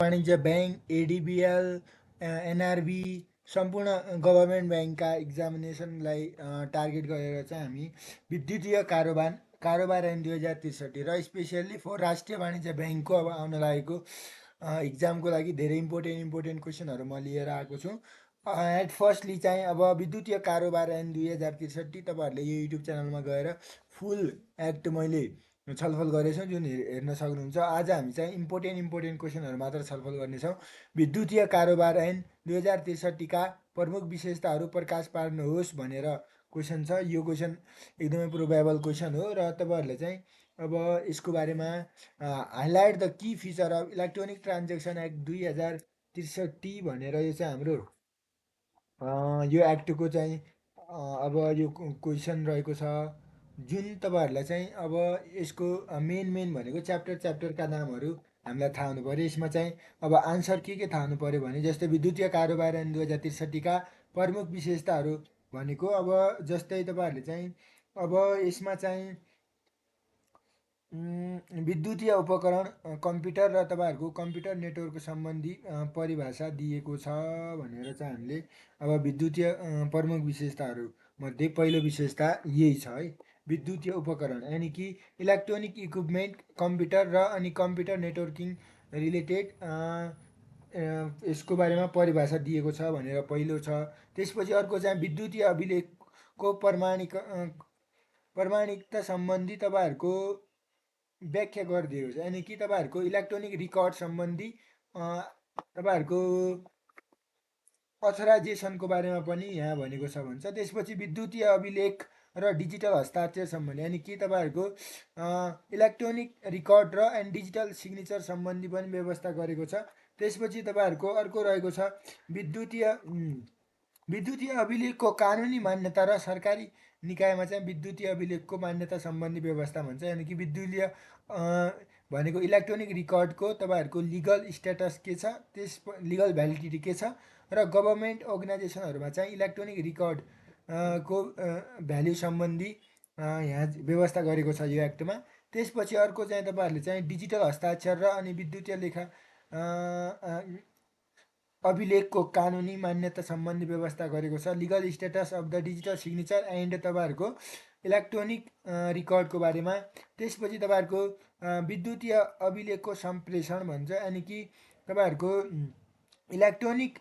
वाणिज्य bank, ADBL, NRB सम्पूर्ण government ब्याङ्कका इक्जामिनेसनलाई टार्गेट गरेर चाहिँ हामी विद्युतीय कारोबार ऐन 2063 र स्पेसियल्ली फर राष्ट्रिय वाणिज्य ब्याङ्कको अब आउन लागेको इक्जामको लागि धेरै इम्पोर्टेन्ट क्वेसनहरू म लिएर आएको छु। एट फर्स्टली चाहिँ अब विद्युतीय कारोबार ऐन 2063 तपाईँहरूले यो युट्युब च्यानलमा गएर फुल एक्ट मैले छलफल गरेछौँ, जुन हेर्न सक्नुहुन्छ। आज हामी चाहिँ इम्पोर्टेन्ट क्वेसनहरू मात्र छलफल गर्नेछौँ। विद्युतीय कारोबार ऐन 2063का प्रमुख विशेषताहरू प्रकाश पार्नुहोस् भनेर क्वेसन छ। यो क्वेसन एकदमै प्रोबेबल क्वेसन हो र तपाईँहरूले चाहिँ अब यसको बारेमा highlight the key feature of electronic transaction act 2063 भनेर यो चाहिँ हाम्रो यो एक्टको चाहिँ अब यो क्वेसन रहेको छ, जुन तपाईँहरूलाई चाहिँ अब यसको मेन भनेको च्याप्टरका नामहरू हामीलाई थाहा हुनु पऱ्यो। यसमा चाहिँ अब आन्सर के थाहा हुनु पऱ्यो भने जस्तै विद्युतीय कारोबार ऐन 2063का प्रमुख विशेषताहरू भनेको अब जस्तै तपाईँहरूले चाहिँ अब यसमा चाहिँ विद्युतीय उपकरण कम्प्युटर र तपाईँहरूको कम्प्युटर नेटवर्क सम्बन्धी परिभाषा दिएको छ भनेर चाहिँ हामीले अब विद्युतीय प्रमुख विशेषताहरूमध्ये पहिलो विशेषता यही छ है, विद्युतीय उपकरण यानि कि इलेक्ट्रोनिक इक्विपमेन्ट कम्प्युटर र अनि कम्प्युटर नेटवर्किङ रिलेटेड यसको बारेमा परिभाषा दिएको छ भनेर पहिलो छ। त्यसपछि अर्को चाहिँ विद्युतीय अभिलेखको प्रमाणिकता सम्बन्धी तपाईँहरूको व्याख्या गरिदिएको छ, यानि कि तपाईँहरूको इलेक्ट्रोनिक रिकर्ड सम्बन्धी तपाईँहरूको अथराइजेसनको बारेमा पनि यहाँ भनेको छ भन्छ। त्यसपछि विद्युतीय अभिलेख र डिजिटल हस्ताक्षर सम्बन्धी यानि कि तपाईँहरूको इलेक्ट्रोनिक रिकर्ड र एन्ड डिजिटल सिग्नेचर सम्बन्धी पनि व्यवस्था गरेको छ। त्यसपछि तपाईँहरूको अर्को रहेको छ विद्युतीय अभिलेखको कानुनी मान्यता र सरकारी निकायमा चाहिँ विद्युतीय अभिलेखको मान्यता सम्बन्धी व्यवस्था भन्छ, यानि कि विद्युतीय भनेको इलेक्ट्रोनिक रिकर्डको तपाईँहरूको लिगल स्ट्याटस के छ, त्यस लिगल भ्यालिडिटी के छ र गभर्मेन्ट अर्गनाइजेसनहरूमा चाहिँ इलेक्ट्रोनिक रिकर्ड को भ्याल्यु सम्बन्धी यहाँ व्यवस्था गरेको छ यो एक्टमा। त्यसपछि अर्को चाहिँ तपाईँहरूले चाहिँ डिजिटल हस्ताक्षर र अनि विद्युतीय लेखा अभिलेखको कानुनी मान्यता सम्बन्धी व्यवस्था गरेको छ, legal status of the digital signature and तपाईँहरूको इलेक्ट्रोनिक रिकर्डको बारेमा। त्यसपछि तपाईँहरूको विद्युतीय अभिलेखको सम्प्रेषण भन्छ, यानि कि तपाईँहरूको इलेक्ट्रोनिक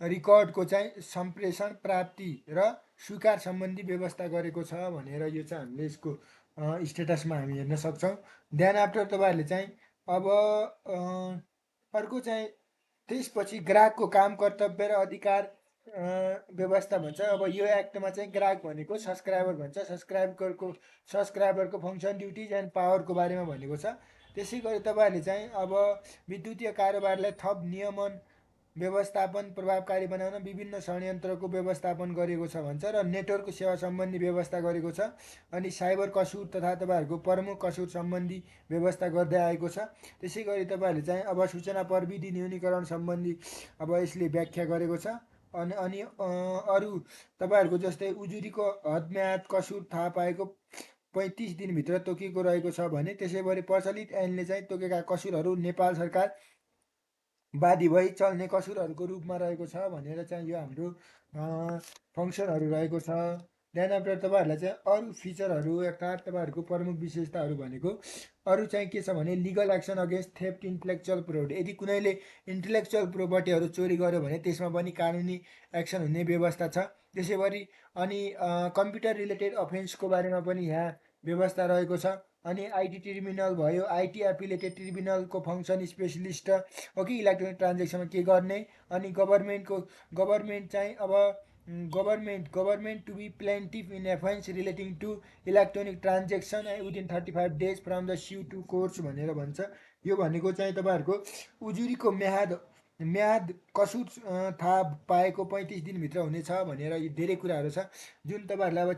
रिकर्डको चाहिँ सम्प्रेषण प्राप्ति र स्वीकार सम्बन्धी व्यवस्था गरेको छ भनेर यो चाहिँ हामीले यसको स्टेटसमा हामी हेर्न सक्छौँ। देन आफ्टर तपाईँहरूले चाहिँ अब अर्को चाहिँ त्यसपछि ग्राहकको काम कर्तव्य र अधिकार व्यवस्था भन्छ। अब यो एक्टमा चाहिँ ग्राहक भनेको सब्सक्राइबर भन्छ, सब्सक्राइबरको फङ्सन ड्युटिज एन्ड पावरको बारेमा भनेको छ। त्यसै गरी तपाईँहरूले चाहिँ अब विद्युतीय कारोबारलाई थप नियमन व्यवस्थापन प्रभावकारी बनाउन विभिन्न षड्यन्त्रको व्यवस्थापन गरेको छ भन्छ र नेटवर्क सेवा सम्बन्धी व्यवस्था गरेको छ। अनि साइबर कसुर तथा तपाईँहरूको प्रमुख कसुर सम्बन्धी व्यवस्था गर्दै आएको छ। त्यसै गरी तपाईँहरूले चाहिँ अब सूचना प्रविधि न्यूनीकरण सम्बन्धी अब यसले व्याख्या गरेको छ। अनि अरू तपाईँहरूको जस्तै उजुरीको हदम्याद कसुर थाहा पाएको 35 दिनभित्र तोकिएको रहेको छ भने त्यसै गरी प्रचलित ऐनले चाहिँ तोकेका कसुरहरू नेपाल सरकार बाधी भई चल्ने कसुरहरूको रूपमा रहेको छ भनेर चाहिँ यो हाम्रो फङ्सनहरू रहेको छ। देन आफ्टर तपाईँहरूलाई चाहिँ अरू फिचरहरू अर्थात् तपाईँहरूको प्रमुख विशेषताहरू भनेको अरू चाहिँ के छ भने legal action against theft intellectual property, यदि कुनैले इन्टेलेक्चुअल प्रोपर्टीहरू चोरी गर्यो भने त्यसमा पनि कानुनी एक्सन हुने व्यवस्था छ। त्यसै गरी अनि कम्प्युटर रिलेटेड अफेन्सको बारेमा पनि यहाँ व्यवस्था रहेको छ। अनि आइटी ट्रिब्युनल भयो, आइटी एफिलेटेड ट्रिब्युनलको फङ्सन स्पेसलिस्ट हो कि इलेक्ट्रोनिक ट्रान्जेक्सनमा के गर्ने। अनि गभर्मेन्ट चाहिँ अब government to be plaintiff in offence relating to electronic transaction within 35 days from the sue to courts भनेर भन्छ। यो भनेको चाहिँ तपाईँहरूको उजुरीको म्याद कसुर थाहा पाएको 35 दिनभित्र हुनेछ भनेर यो धेरै कुराहरू छ, जुन तपाईँहरूलाई अब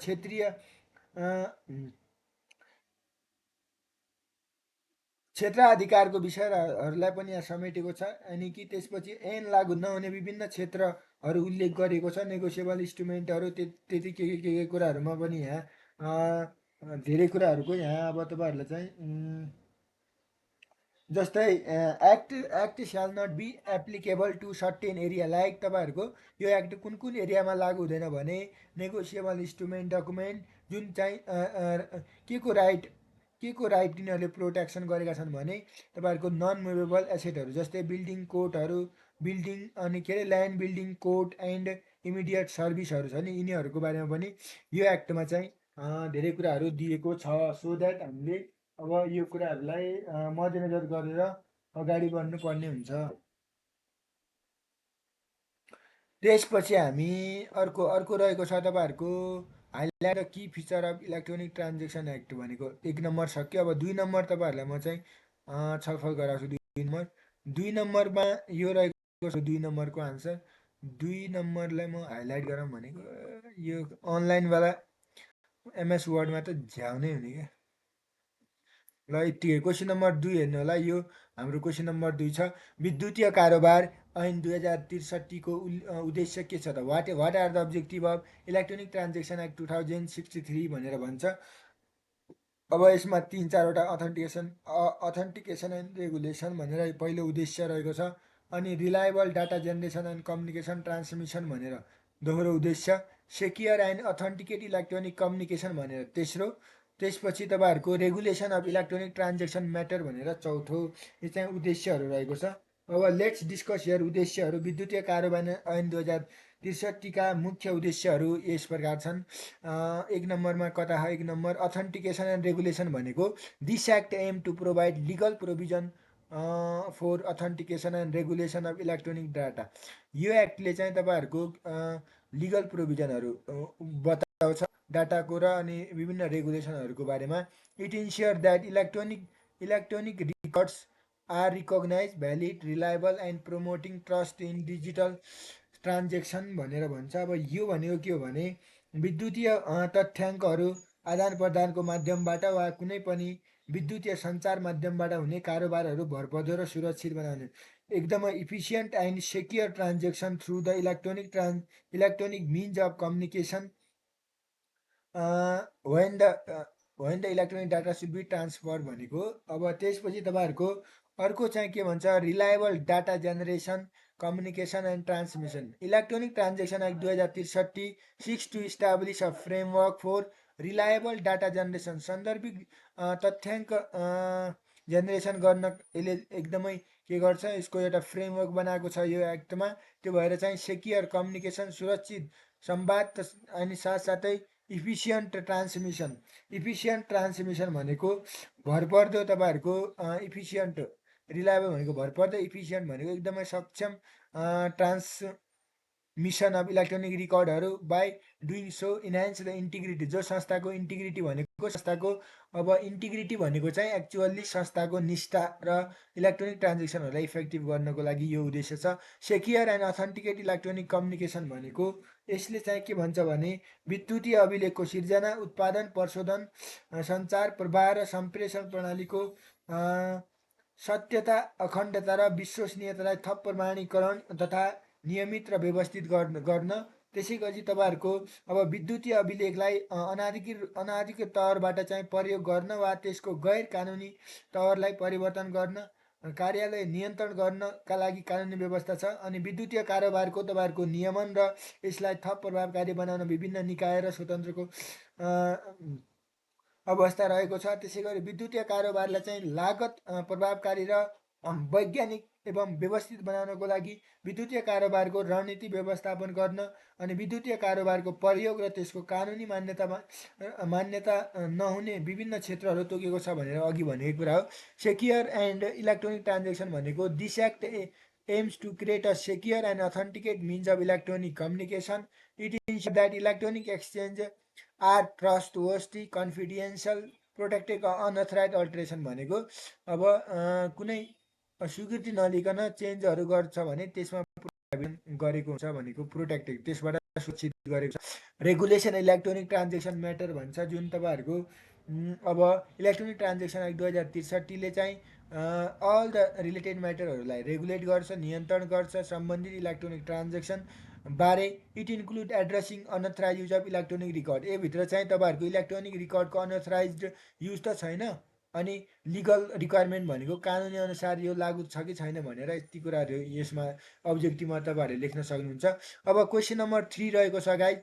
क्षेत्राधिकारको विषयहरूलाई पनि यहाँ समेटेको छ। अनि कि त्यसपछि ऐन लागू नहुने विभिन्न क्षेत्रहरू उल्लेख गरेको छ, नेगोसिएबल इन्स्ट्रुमेन्टहरू त्यति के कुराहरूमा पनि यहाँ धेरै कुराहरूको यहाँ अब तपाईँहरूलाई चाहिँ जस्तै act shall not be applicable to certain area, like तपाईँहरूको यो एक्ट कुन कुन एरियामा लागु हुँदैन भने नेगोसिएबल इन्स्ट्रुमेन्ट डकुमेन्ट जुन चाहिँ के को राइट तिनीहरूले प्रोटेक्सन गरेका छन् भने तपाईँहरूको नन मुभेबल एसेटहरू जस्तै बिल्डिङ कोडहरू, बिल्डिङ अनि के अरे land building code and immediate सर्भिसहरू छ नि, यिनीहरूको बारेमा पनि यो एक्टमा चाहिँ धेरै कुराहरू दिएको छ। सो द्याट हामीले अब यो कुराहरूलाई मध्यनजर गरेर अगाडि बढ्नुपर्ने हुन्छ। त्यसपछि हामी अर्को अर्को रहेको छ तपाईँहरूको हाइलाइट कि feature of electronic transaction act भनेको 1 नम्बर सक्यो। अब 2 नम्बर तपाईँहरूलाई म चाहिँ छलफल गराउँछु। 2 नम्बरमा यो रहेको छ 2 नम्बरको आन्सर। 2 नम्बरलाई म हाइलाइट गरौँ भनेको यो अनलाइनवाला एमएस वर्डमा त झ्याउनै हुने क्या। ल यति क्वेसन नम्बर 2 हेर्नु होला। यो हाम्रो क्वेसन नम्बर 2 छ, विद्युतीय कारोबार ऐन 2063 को उद्देश्य के छ त? What are the objective of electronic transaction act 2063 भनेर भन्छ। अब यसमा 3-4वटा अथेन्टिकेसन एन्ड रेगुलेसन भनेर पहिलो उद्देश्य रहेको छ। अनि reliable data generation and communication transmission भनेर दोस्रो उद्देश्य, secure and authenticate electronic communication भनेर तेस्रो, त्यसपछि तपाईँहरूको regulation of electronic transaction matter भनेर चौथो। यो चाहिँ उद्देश्यहरू रहेको छ। अब लेट्स डिस्कस हियर उद्देश्यहरू। विद्युतीय कारोबार ऐन 2063 का मुख्य उद्देश्यहरू यस प्रकार छन्। 1 नम्बरमा कता 1 नम्बर अथेन्टिकेसन एन्ड रेगुलेसन भनेको this act aim to provide legal provision for authentication and regulation of electronic data. यो एक्टले चाहिँ तपाईँहरूको लिगल प्रोभिजनहरू बताउँछ डाटाको र अनि विभिन्न रेगुलेसनहरूको बारेमा। It ensure that electronic records are recognize valid reliable and promoting trust in digital transaction भनेर भन्छ। अब यो भनेको के हो भने विद्युतीय तथ्याङ्कहरू आदान प्रदानको माध्यमबाट वा कुनै पनि विद्युतीय सञ्चार माध्यमबाट हुने कारोबारहरू भरपर्दो र सुरक्षित बनाउने, एकदमै efficient and secure transaction through the electronic means of communication when the electronic data should be transfer भनेको। अब त्यसपछि तपाईँहरूको अर्को चाहिँ के भन्छ, reliable data generation communication and transmission. Electronic transaction act 2063 seeks to establish a framework for reliable data generation. सान्दर्भिक तथ्याङ्क जेनेरेसन गर्न यसले एकदमै के गर्छ, यसको एउटा फ्रेमवर्क बनाएको छ यो एक्टमा। त्यो भएर चाहिँ सेक्योर कम्युनिकेसन, सुरक्षित संवाद अनि साथसाथै इफिसियन्ट ट्रान्समिसन भनेको भरपर्दो तपाईँहरूको इफिसियन्ट, रिलायबल भनेको भरपर्दो, इफिसियन्ट भनेको एकदमै सक्षम ट्रान्समिसन अफ इलेक्ट्रोनिक रिकर्डहरू by doing so enhance the integrity. जो संस्थाको इन्टिग्रिटी भनेको संस्थाको अब इन्टिग्रिटी भनेको चाहिँ एक्चुअल्ली संस्थाको निष्ठा र इलेक्ट्रोनिक ट्रान्जेक्सनहरूलाई इफेक्टिभ गर्नको लागि यो उद्देश्य छ। Secure and authenticate electronic communication भनेको यसले चाहिँ के भन्छ भने विद्युतीय अभिलेखको सिर्जना, उत्पादन, प्रशोधन, सञ्चार, प्रवाह र सम्प्रेषण प्रणालीको सत्यता, अखण्डता र विश्वसनीयतालाई थप प्रमाणीकरण तथा नियमित र व्यवस्थित गर्न। त्यसै गरी तपाईँहरूको अब विद्युतीय अभिलेखलाई अनाधिकृत तवरबाट चाहिँ प्रयोग गर्न वा त्यसको गैर कानुनी तवरलाई परिवर्तन गर्न, कार्यालय नियन्त्रण गर्नका लागि कानुनी व्यवस्था छ। अनि विद्युतीय कारोबारको तपाईँहरूको नियमन र यसलाई थप प्रभावकारी बनाउन विभिन्न निकाय र स्वतन्त्रको अवस्था रहेको छ। त्यसै गरी विद्युतीय कारोबारलाई चाहिँ लागत प्रभावकारी र वैज्ञानिक एवं व्यवस्थित बनाउनको लागि विद्युतीय कारोबारको रणनीति व्यवस्थापन गर्न अनि विद्युतीय कारोबारको प्रयोग र त्यसको कानुनी मान्यता नहुने विभिन्न क्षेत्रहरू तोकेको छ भनेर अघि भनेको कुरा हो। सेक्योर एन्ड इलेक्ट्रोनिक ट्रान्जेक्सन भनेको this act aims to create a secure and authenticate means of electronic communication. It ensure that electronic exchange are trustworthy, confidential, protected, unauthorize alteration भनेको अब कुनै स्वीकृति नलिकन चेन्जहरू गर्छ भने त्यसमा गरेको हुन्छ भनेको प्रोटेक्टेड, त्यसबाट सुरक्षित गरेको छ। रेगुलेसन इलेक्ट्रोनिक ट्रान्जेक्सन म्याटर भन्छ, जुन तपाईँहरूको अब इलेक्ट्रोनिक ट्रान्जेक्सन एक्ट 2063ले चाहिँ अल द रिलेटेड म्याटरहरूलाई रेगुलेट गर्छ, नियन्त्रण गर्छ सम्बन्धित इलेक्ट्रोनिक ट्रान्जेक्सन बारे। It include addressing unauthorize use of electronic record. योभित्र चाहिँ तपाईँहरूको इलेक्ट्रोनिक रिकर्डको अनअथराइज युज त छैन, अनि लिगल रिक्वायरमेन्ट भनेको कानुनी अनुसार यो लागु छ कि छैन भनेर यति कुराहरू यसमा अब्जेक्टिभमा तपाईँहरूले लेख्न सक्नुहुन्छ। अब क्वेसन नम्बर 3 रहेको छ गाइज,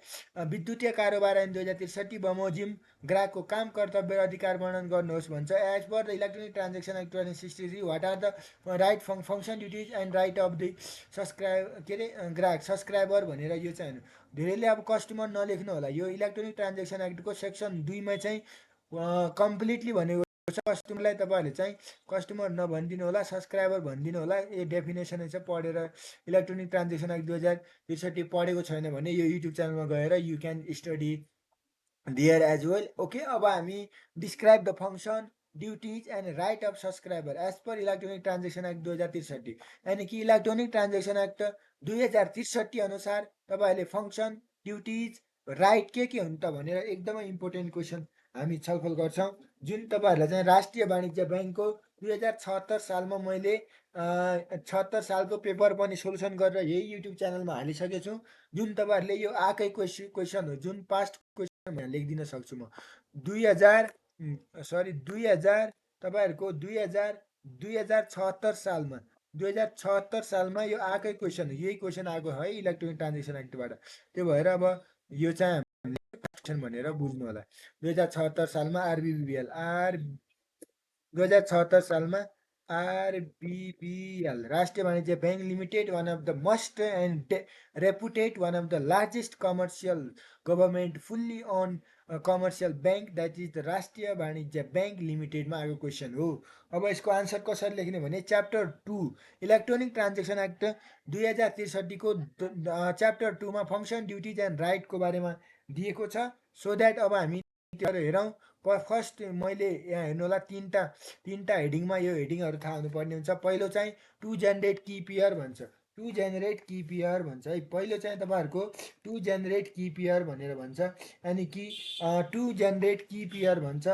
विद्युतीय कारोबार ऐन 2063 बमोजिम ग्राहकको काम कर्तव्य र अधिकार वर्णन गर्नुहोस् भन्छ। As per the electronic transaction act 2063 what are the right function duties and right of the के अरे ग्राहक सब्सक्राइबर भनेर यो चाहिँ धेरैले अब कस्टमर नलेख्नु होला। यो इलेक्ट्रोनिक ट्रान्जेक्सन एक्टको सेक्सन 2मा चाहिँ कम्प्लिटली भनेको कस्टमरलाई तपाईँहरूले चाहिँ कस्टमर नभनिदिनु होला, सब्सक्राइबर भनिदिनु होला। यो डेफिनेसन चाहिँ पढेर इलेक्ट्रोनिक ट्रान्जेक्सन एक्ट 2063 पढेको छैन भने यो युट्युब च्यानलमा गएर you can study there as well. Okay, अब हामी describe the function duties and right of subscriber as per electronic transaction act 2063, यानि कि इलेक्ट्रोनिक ट्रान्जेक्सन एक्ट 2063 अनुसार तपाईँहरूले फङ्सन ड्युटिज राइट के हुन् त भनेर एकदमै इम्पोर्टेन्ट क्वेसन हामी छलफल गर्छौँ, जुन तपाईँहरूलाई चाहिँ राष्ट्रिय वाणिज्य ब्याङ्कको 2076 सालमा मैले 76 सालको पेपर पनि सोल्युसन गरेर यही युट्युब च्यानलमा हालिसकेको छु। जुन तपाईँहरूले यो आएकै क्वेसन हो, जुन पास्ट क्वेसन लेखिदिन सक्छु म। 2000 तपाईँहरूको 2076 सालमा 2076 सालमा यो आएकै क्वेसन हो, यही क्वेसन आएको है इलेक्ट्रोनिक ट्रान्जेक्सन एक्टबाट। त्यो भएर अब यो चाहिँ भनेर बुझ्नु होला। 2076 सालमा आरबिबिएल 2076 सालमा RBBL Rastriya Banijya bank limited one of the most and reputed one of the largest commercial government fully own commercial bank that is the Rastriya Banijya bank लिमिटेडमा आएको क्वेसन हो। अब यसको आन्सर कसरी लेख्ने भने च्याप्टर 2 इलेक्ट्रोनिक ट्रान्जेक्सन एक्ट 2063 को च्याप्टर 2मा फङ्सन ड्युटिज एन्ड राइटको बारेमा दिएको छ। सो द्याट अब हामी हेरौँ। फर्स्ट मैले यहाँ हेर्नु होला तिनवटा हेडिङमा यो हेडिङहरू थाहा हुनुपर्ने हुन्छ। पहिलो चाहिँ टु जेनेरेट की पेयर भन्छ, टु जेनेरेट की पेयर भन्छ है। पहिलो चाहिँ तपाईँहरूको टु जेनेरेट की पेयर भनेर भन्छ, यानि कि टु जेनेरेट की पेयर भन्छ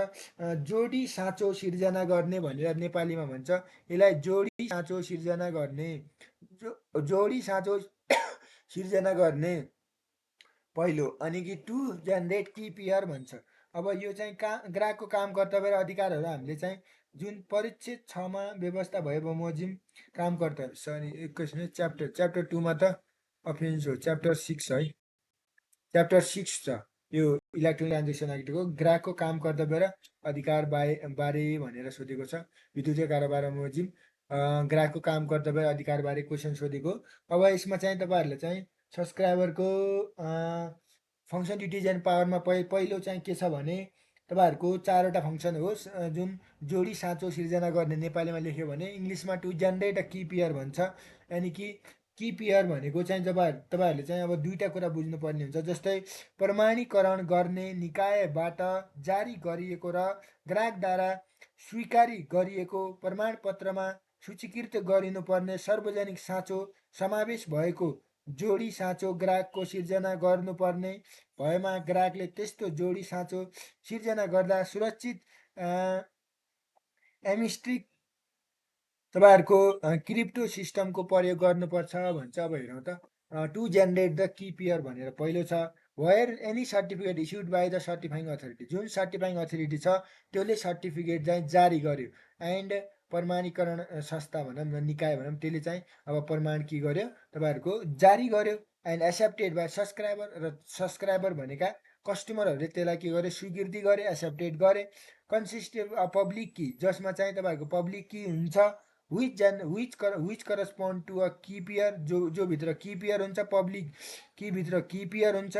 जोडी साँचो सिर्जना गर्ने भनेर नेपालीमा भन्छ। यसलाई जोडी साँचो सिर्जना गर्ने, जोडी साँचो सिर्जना गर्ने पहिलो। अनि कि टु जेनेरेट की पेयर भन्छ। अब यो चाहिँ ग्राहकको काम कर्तव्य र अधिकारहरू हामीले चाहिँ जुन परिच्छेद 6मा व्यवस्था भए बमोजिम काम कर्तव्य च्याप्टर 2मा त अफेन्स हो, च्याप्टर 6 है, च्याप्टर 6 छ यो इलेक्ट्रोनिक ट्रान्जेक्सन एक्टको ग्राहकको काम कर्तव्य र अधिकार बारे भनेर सोधेको छ। विद्युतीय कारोबार बमोजिम ग्राहकको काम कर्तव्य र अधिकार बारे क्वेसन सोधेको। अब यसमा चाहिँ तपाईँहरूले चाहिँ सब्सक्राइबरको फङ्सन ड्युटिज एन्ड पावरमा पहिलो चाहिँ के छ भने तपाईँहरूको 4वटा फङ्सन होस् जुन जोडी साँचो सिर्जना गर्ने नेपालीमा लेख्यो भने इङ्ग्लिसमा to generate a key pair भन्छ। यानि कि की पेयर भनेको चाहिँ तपाईँहरूले चाहिँ अब दुईवटा कुरा बुझ्नुपर्ने हुन्छ। जस्तै प्रमाणीकरण गर्ने निकायबाट जारी गरिएको र ग्राहकद्वारा स्वीकारी गरिएको प्रमाणपत्रमा सूचीकृत गरिनुपर्ने सार्वजनिक साँचो समावेश भएको जोडी साँचो ग्राहकको सिर्जना गर्नुपर्ने भएमा ग्राहकले त्यस्तो जोडी साँचो सिर्जना गर्दा सुरक्षित एमिस्ट्रिक तपाईँहरूको क्रिप्टो सिस्टमको प्रयोग गर्नुपर्छ भन्छ। अब हेरौँ त to generate the key pair भनेर पहिलो छ where any certificate issued by the certifying authority, जुन सर्टिफाइङ अथोरिटी छ त्यसले सर्टिफिकेट चाहिँ जारी गर्यो एन्ड प्रमाणीकरण संस्था भनौँ न निकाय भनौँ त्यसले चाहिँ अब प्रमाण के गर्यो तपाईँहरूको जारी गर्यो एन्ड एक्सेप्टेड बाई सब्सक्राइबर, र सब्सक्राइबर भनेका कस्टमरहरूले त्यसलाई के गर्यो स्वीकृति गरे एक्सेप्टेड गरे। कन्सिस्टेड पब्लिक की जसमा चाहिँ तपाईँहरूको पब्लिक की हुन्छ which correspond to a key pair जो भित्र की पेयर हुन्छ, पब्लिक की भित्र की पेयर हुन्छ,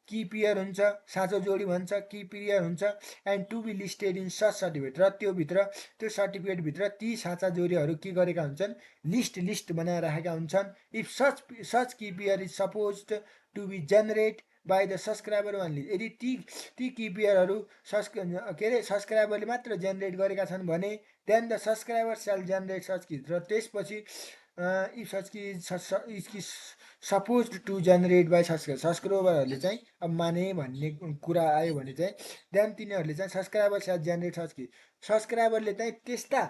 की पेयर हुन्छ साँचो जोडी भन्छ की पेयर हुन्छ and to be listed in such certificate, र त्यो सर्टिफिकेटभित्र ती साँचा जोडीहरू के गरेका हुन्छन् लिस्ट बनाएर राखेका हुन्छन्। If such key pair is suppose to be generate by the subscriber only, यदि ती की पेयरहरू के अरे सब्सक्राइबरले मात्र जेनेरेट गरेका छन् भने then the subscriber shall generate such key, र त्यसपछि if such key suppose to generate by सब्सक्राइबरहरूले चाहिँ अब माने भन्ने कुरा आयो भने चाहिँ देन तिनीहरूले चाहिँ सब्सक्राइबर सेल जेनेरेट सच की, सब्सक्राइबरले चाहिँ त्यस्ता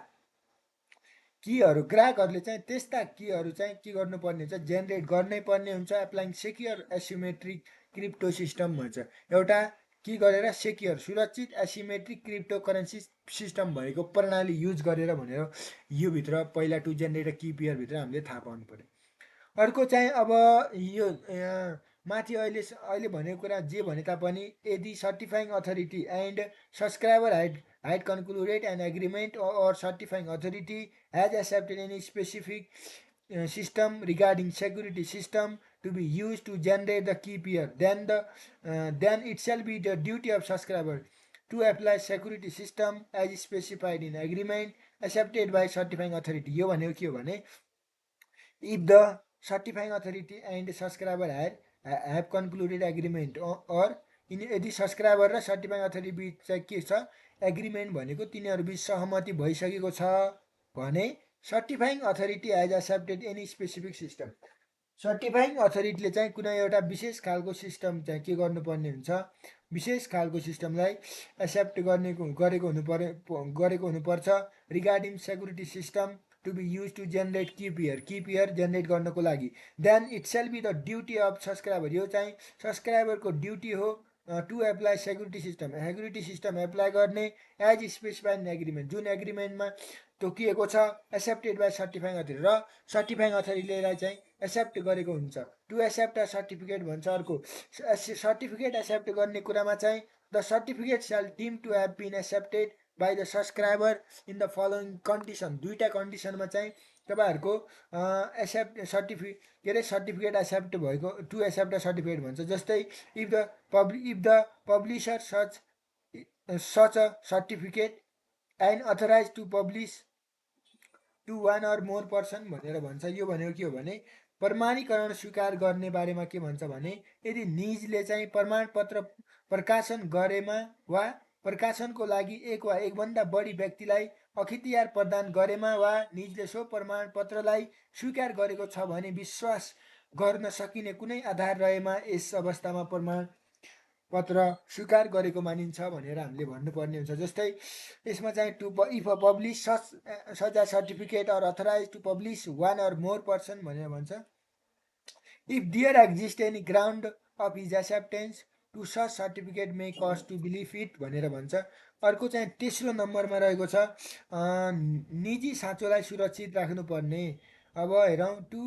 कीहरू ग्राहकहरूले चाहिँ त्यस्ता कीहरू चाहिँ के गर्नुपर्ने हुन्छ जेनेरेट गर्नै पर्ने हुन्छ। Applying secure asymmetric crypto system भन्छ। एउटा के गरेर सेक्योर सुरक्षित एसिमेट्रिक क्रिप्टोकरेन्सी सिस्टम भएको प्रणाली युज गरेर भनेर यो भित्र पहिला टु जेनेरेट की पेयर भित्र हामीले थाहा पाउनु पर्यो। अर्को चाहिँ अब यो माथि अहिले अहिले भनेको कुरा जे भने तापनि यदि certifying authority and subscriber had concluded an agreement or certifying authority has accepted any specific system regarding security system to be used to generate the key pair, then it shall be the duty of subscriber to apply security system as specified in agreement accepted by certifying authority. यो भनेको के हो भने if the certifying authority and subscriber have concluded agreement or यदि subscriber र certifying authority बिच चाहिँ के छ एग्रिमेन्ट भनेको तिनीहरू बिच सहमति भइसकेको छ भने certifying authority as accepted any specific system certifying अथोरिटीले चाहिँ कुनै एउटा विशेष खालको सिस्टम चाहिँ के गर्नुपर्ने हुन्छ विशेष खालको सिस्टमलाई एक्सेप्ट गरेको हुनुपर्छ regarding security system to be used to generate key pair generate गर्नको लागि then it shall be the duty of subscriber यो चाहिँ सब्सक्राइबरको ड्युटी हो to apply security system apply गर्ने एज स्पेसिफाइड इन एग्रिमेन्ट जुन एग्रिमेन्टमा तोकिएको छ एक्सेप्टेड बाई सर्टिफाइङ अथोरिटी र सर्टिफाइङ अथोरिटीले चाहिँ एक्सेप्ट गरेको हुन्छ टु एक्सेप्ट अ सर्टिफिकेट भन्छ अर्को सर्टिफिकेट एक्सेप्ट गर्ने कुरामा चाहिँ the certificate shall deem to have been accepted by the subscriber in the following condition दुईवटा कन्डिसनमा चाहिँ तपाईँहरूको सर्टिफिकेट एक्सेप्ट भएको टु एक्सेप्ट द सर्टिफिकेट भन्छ जस्तै if the publisher such a certificate and authorize to publish to one or more person भनेर भन्छ यो भनेको के हो भने प्रमाणीकरण स्वीकार गर्ने बारेमा के भन्छ भने यदि निजले चाहिँ प्रमाणपत्र प्रकाशन गरेमा वा प्रकाशनको लागि एक वा एकभन्दा बढी व्यक्तिलाई अख्तियार प्रदान गरेमा वा निजले सो प्रमाणपत्रलाई स्वीकार गरेको छ भने विश्वास गर्न सकिने कुनै आधार रहेमा यस अवस्थामा प्रमाणपत्र स्वीकार गरेको मानिन्छ भनेर हामीले भन्नुपर्ने हुन्छ जस्तै यसमा चाहिँ to if a publish such a certificate or authorize to publish one or more person भनेर भन्छ if there exist any ground of his acceptance to such certificate may cause to believe it भनेर भन्छ अर्को चाहिँ तेस्रो नम्बरमा रहेको छ निजी साँचोलाई सुरक्षित राख्नुपर्ने अब हेरौँ to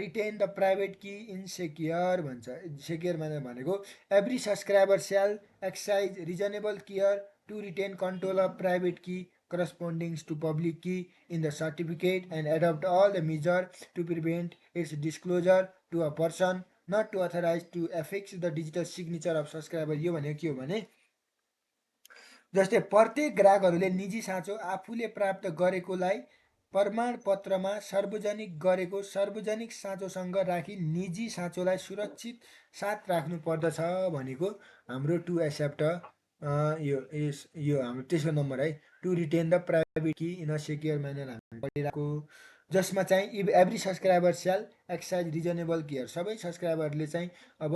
retain the private key in secure भन्छ सेक्योर भनेको every subscriber shall exercise reasonable care to retain control of private key corresponding to public key in the certificate and adopt all the measures to prevent its disclosure to a person not to authorize to affix the digital signature of subscriber यो भनेको के हो भने जस्तै प्रत्येक ग्राहकहरूले निजी साँचो आफूले प्राप्त गरेकोलाई प्रमाणपत्रमा सार्वजनिक गरेको सार्वजनिक साँचोसँग राखी निजी साँचोलाई सुरक्षित साथ राख्नु पर्दछ भनेको हाम्रो टु एक्सेप्ट यो हाम्रो तेस्रो नम्बर है to retain the private key in a secure manner हामी पढिरहेको जसमा चाहिँ every subscriber shall exercise reasonable care सबै सब्सक्राइबरले चाहिँ अब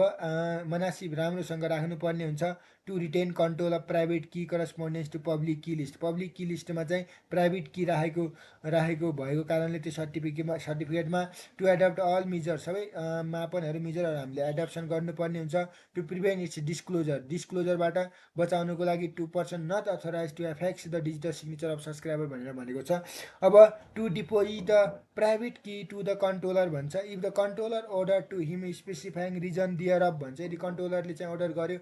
मनासिब राम्रोसँग राख्नुपर्ने हुन्छ to retain control of private key correspondence to public key लिस्टमा चाहिँ प्राइभेट की राखेको भएको कारणले त्यो सर्टिफिकेटमा टु एडप्ट अल मेजर सबै मापनहरू मेजरहरू हामीले एडप्सन गर्नुपर्ने हुन्छ टु प्रिभेन्ट इट्स डिस्क्लोजरबाट बचाउनुको लागि to person not authorize to affix the digital signature of subscriber भनेर भनेको छ अब to deposit the private key to the controller भन्छ if the controller order to him specifying reason thereof भन्छ यदि कन्ट्रोलरले चाहिँ अर्डर गर्यो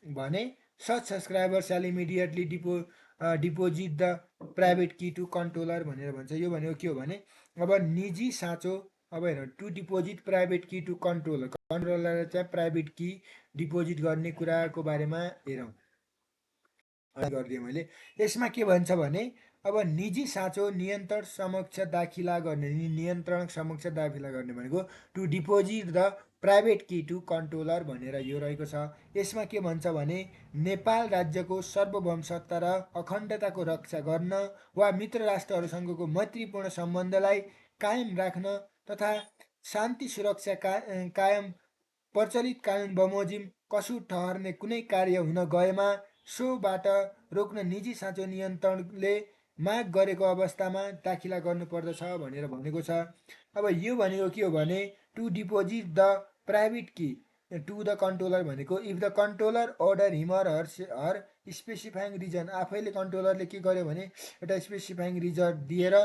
भने such subscriber shall immediately deposit the private key to controller भनेर भन्छ यो भनेको के हो भने अब निजी साँचो अब हेर to deposit private key to कन्ट्रोलरले चाहिँ प्राइभेट की डिपोजिट गर्ने कुराको बारेमा हेरौँ गरिदिएँ मैले यसमा के भन्छ भने अब निजी साँचो नियन्त्रण समक्ष दाखिला गर्ने भनेको to deposit the private key to controller भनेर यो रहेको छ यसमा के भन्छ भने नेपाल राज्यको सार्वभौम सत्ता र अखण्डताको रक्षा गर्न वा मित्र राष्ट्रहरूसँगको मैत्रीपूर्ण सम्बन्धलाई कायम राख्न तथा शान्ति सुरक्षा कायम प्रचलित कानुन बमोजिम कसुर ठहर्ने कुनै कार्य हुन गएमा सोबाट रोक्न निजी साँचो नियन्त्रणले माग गरेको अवस्थामा दाखिला गर्नुपर्दछ भनेर भनेको छ अब यो भनेको के हो भने to deposit the private key to the controller भनेको if the controller order him or her specifying reason, आफैले कन्ट्रोलरले के गर्यो भने एउटा स्पेसिफाइङ रिजन दिएर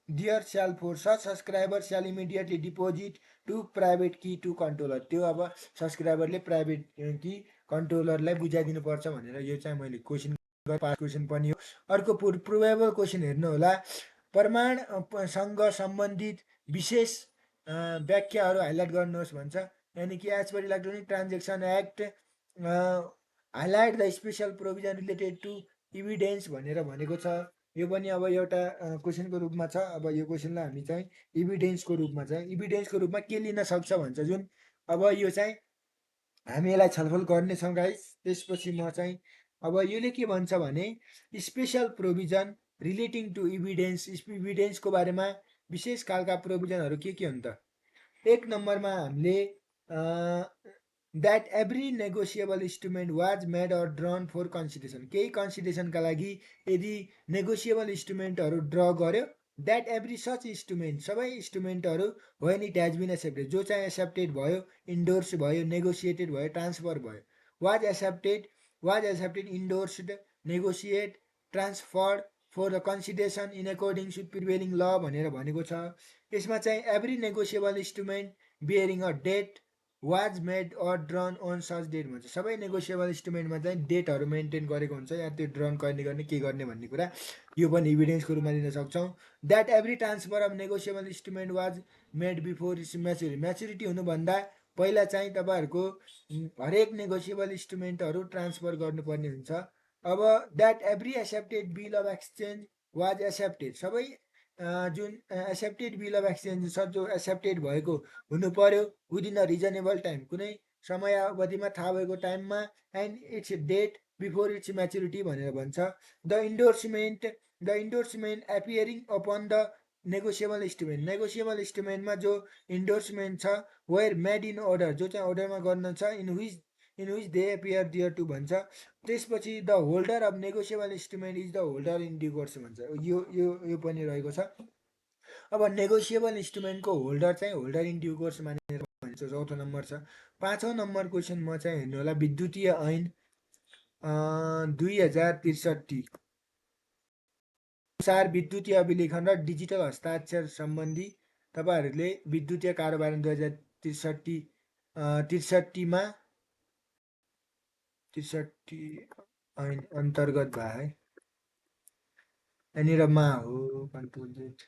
dear shall for such subscriber shall immediately deposit to private key to controller, त्यो अब सब्सक्राइबरले प्राइभेट कि कन्ट्रोलरलाई बुझाइदिनुपर्छ भनेर यो चाहिँ मैले क्वेसन पास क्वेसन पनि हो। अर्को प्रुभेबल क्वेसन हेर्नु होला, प्रमाणसँग सम्बन्धित विशेष व्याख्याहरू हाइलाइट गर्नुहोस् भन्छ। यानि कि as per electronic transaction act highlight the special provision related to evidence भनेर भनेको छ। यो पनि अब एउटा क्वेसनको रूपमा छ। अब यो क्वेसनलाई हामी चाहिँ इभिडेन्सको रूपमा चाहिँ इभिडेन्सको रूपमा के लिन सक्छ भन्छ जुन, अब यो चाहिँ हामी यसलाई छलफल गर्नेछौँ गाइस। त्यसपछि म चाहिँ अब यसले के भन्छ भने special provision relating to evidence, इभिडेन्सको बारेमा विशेष खालका प्रोभिजनहरू के हुन् त। एक नम्बरमा हामीले that every negotiable instrument was made or drawn for consideration, केही कन्सिडरेसनका लागि यदि नेगोसिएबल इन्स्ट्रुमेन्टहरू ड्र गर्यो, द्याट एभ्री सच इन्स्ट्रुमेन्ट, सबै इन्स्ट्रुमेन्टहरू when it has been accepted, जो चाहिँ एक्सेप्टेड भयो, इन्डोर्स भयो, नेगोसिएटेड भयो, ट्रान्सफर भयो, was accepted endorsed negotiate transferred for the consideration in according with prevailing law भनेर भनेको छ। यसमा चाहिँ every negotiable instrument bearing a date was made or drawn on such date भन्छ। सबै नेगोसिएबल इन्स्ट्रुमेन्टमा चाहिँ डेटहरू मेन्टेन गरेको हुन्छ, या त्यो ड्रन गर्ने गर्ने के गर्ने भन्ने कुरा यो पनि इभिडेन्सको रूपमा लिन सक्छौँ। That every transfer of negotiable instrument was made before its maturity, maturity हुनुभन्दा पहिला चाहिँ तपाईँहरूको हरेक नेगोसिएबल इन्स्ट्रुमेन्टहरू ट्रान्सफर गर्नुपर्ने हुन्छ। अब that every accepted bill of exchange was accepted, सबै जुन एक्सेप्टेड बिल अफ एक्सचेन्ज छ जो एक्सेप्टेड भएको हुनु पर्यो विदिन अ रिजनेबल टाइम, कुनै समय अवधिमा थाहा भएको टाइममा, and its date before its maturity भनेर भन्छ। The endorsement appearing upon the negotiable instrument, negotiable इन्स्ट्रुमेन्टमा जो इन्डोर्समेन्ट छ वेयर मेड इन अर्डर, जो चाहिँ अर्डरमा गर्न छ, in which they appear there to भन्छ। त्यसपछि the holder of negotiable instrument is the holder in due course भन्छ। यो पनि रहेको छ। अब नेगोसिएबल इन्स्ट्रुमेन्टको होल्डर चाहिँ होल्डर इन ड्यु कोर्स मानेर भन्छ, चौथो नम्बर छ। पाँचौँ नम्बर क्वेसन म चाहिँ हेर्नु होला, विद्युतीय ऐन 2063 अनुसार विद्युतीय अभिलेखन र डिजिटल हस्ताक्षर सम्बन्धी तपाईँहरूले विद्युतीय कारोबार 2063 ऐन अन्तर्गत भए है, यहाँनिर मा हो कन्ट्रोल जेड।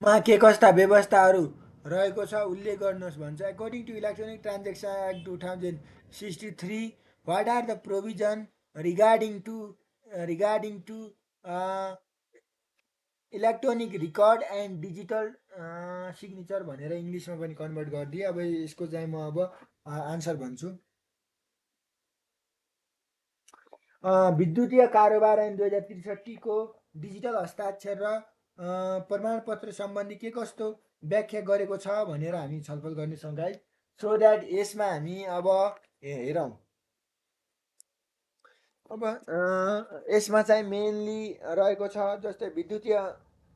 मा के कस्ता व्यवस्थाहरू रहेको छ उल्लेख गर्नुहोस् भन्छ। According to electronic transaction act 2063 what are the provision regarding to electronic record and digital signature भनेर इङ्ग्लिसमा पनि कन्भर्ट गरिदिएँ। अब यसको चाहिँ म अब आन्सर भन्छु। विद्युतीय कारोबार ऐन 2063 को डिजिटल हस्ताक्षर र प्रमाणपत्र सम्बन्धी के कस्तो व्याख्या गरेको छ भनेर हामी छलफल गर्नेछौँ गाइस। सो द्याट यसमा हामी अब हेरौँ, अब यसमा चाहिँ मेनली रहेको छ जस्तै विद्युतीय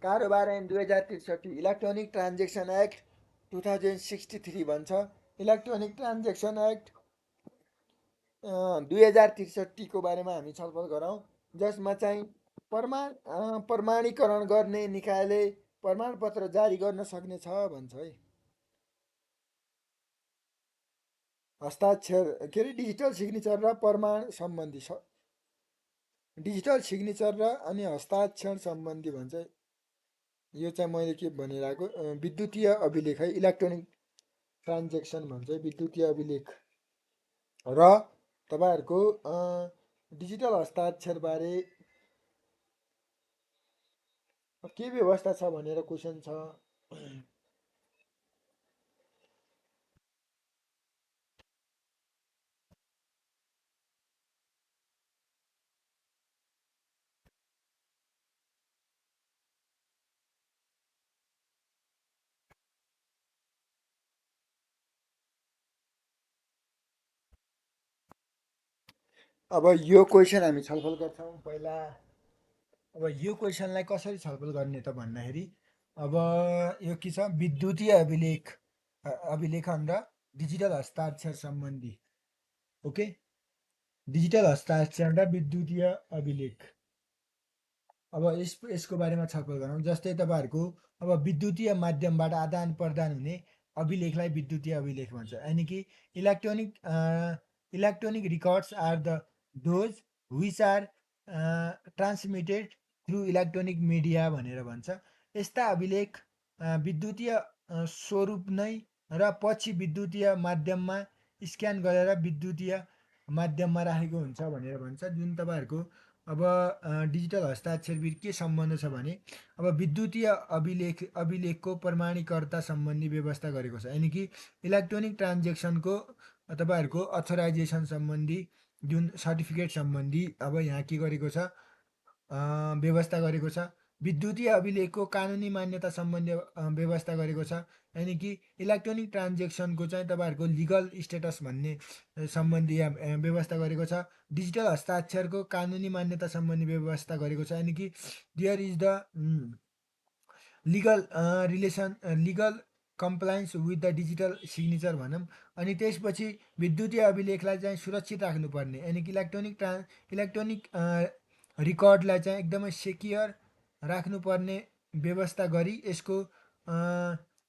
कारोबार ऐन 2063, इलेक्ट्रोनिक ट्रान्जेक्सन एक्ट 2063 भन्छ। इलेक्ट्रोनिक ट्रान्जेक्सन एक्ट 2063 को बारेमा हामी छलफल गरौँ, जसमा चाहिँ प्रमाणीकरण गर्ने निकायले प्रमाणपत्र जारी गर्न सक्ने छ भन्छ है। हस्ताक्षर के अरे डिजिटल सिग्नेचर र प्रमाण सम्बन्धी छ, डिजिटल सिग्नेचर र अनि हस्ताक्षर सम्बन्धी भन्छ। यो चाहिँ मैले के भनिरहेको विद्युतीय अभिलेख है, इलेक्ट्रोनिक ट्रान्जेक्सन भन्छ विद्युतीय अभिलेख र तपाईँहरूको डिजिटल हस्ताक्षर बारे के व्यवस्था छ भनेर क्वेसन छ। अब यो क्वेसन हामी छलफल गर्छौँ पहिला। अब यो क्वेसनलाई कसरी छलफल गर्ने त भन्दाखेरि अब यो के छ, विद्युतीय अभिलेखन र डिजिटल हस्ताक्षर सम्बन्धी। ओके, डिजिटल हस्ताक्षर र विद्युतीय अभिलेख। अब यसको बारेमा छलफल गरौँ। जस्तै तपाईँहरूको अब विद्युतीय माध्यमबाट आदान प्रदान हुने अभिलेखलाई विद्युतीय अभिलेख भन्छ। यानि कि electronic records are the those which are transmitted through electronic media भनेर भन्छ। यस्ता अभिलेख विद्युतीय स्वरूप नै र पछि विद्युतीय माध्यममा स्क्यान गरेर विद्युतीय माध्यममा राखेको हुन्छ भनेर भन्छ। जुन तपाईँहरूको अब डिजिटल हस्ताक्षरबिच के सम्बन्ध छ भने अब विद्युतीय अभिलेखको प्रमाणीकर्ता सम्बन्धी व्यवस्था गरेको छ। यानि कि इलेक्ट्रोनिक ट्रान्जेक्सनको तपाईँहरूको अथोराइजेसन सम्बन्धी जुन सर्टिफिकेट सम्बन्धी अब यहाँ के गरेको छ, व्यवस्था गरेको छ। विद्युतीय अभिलेखको कानुनी मान्यता सम्बन्धी व्यवस्था गरेको छ। यानि कि इलेक्ट्रोनिक ट्रान्जेक्सनको चाहिँ तपाईँहरूको लिगल स्टेटस भन्ने सम्बन्धी व्यवस्था गरेको छ। डिजिटल हस्ताक्षरको कानुनी मान्यता सम्बन्धी व्यवस्था गरेको छ। यानि कि there is the legal compliance with the digital signature भनौँ। अनि त्यसपछि विद्युतीय अभिलेखलाई चाहिँ सुरक्षित राख्नुपर्ने, यानि कि इलेक्ट्रोनिक रिकर्डलाई चाहिँ एकदमै सेक्योर राख्नुपर्ने व्यवस्था गरी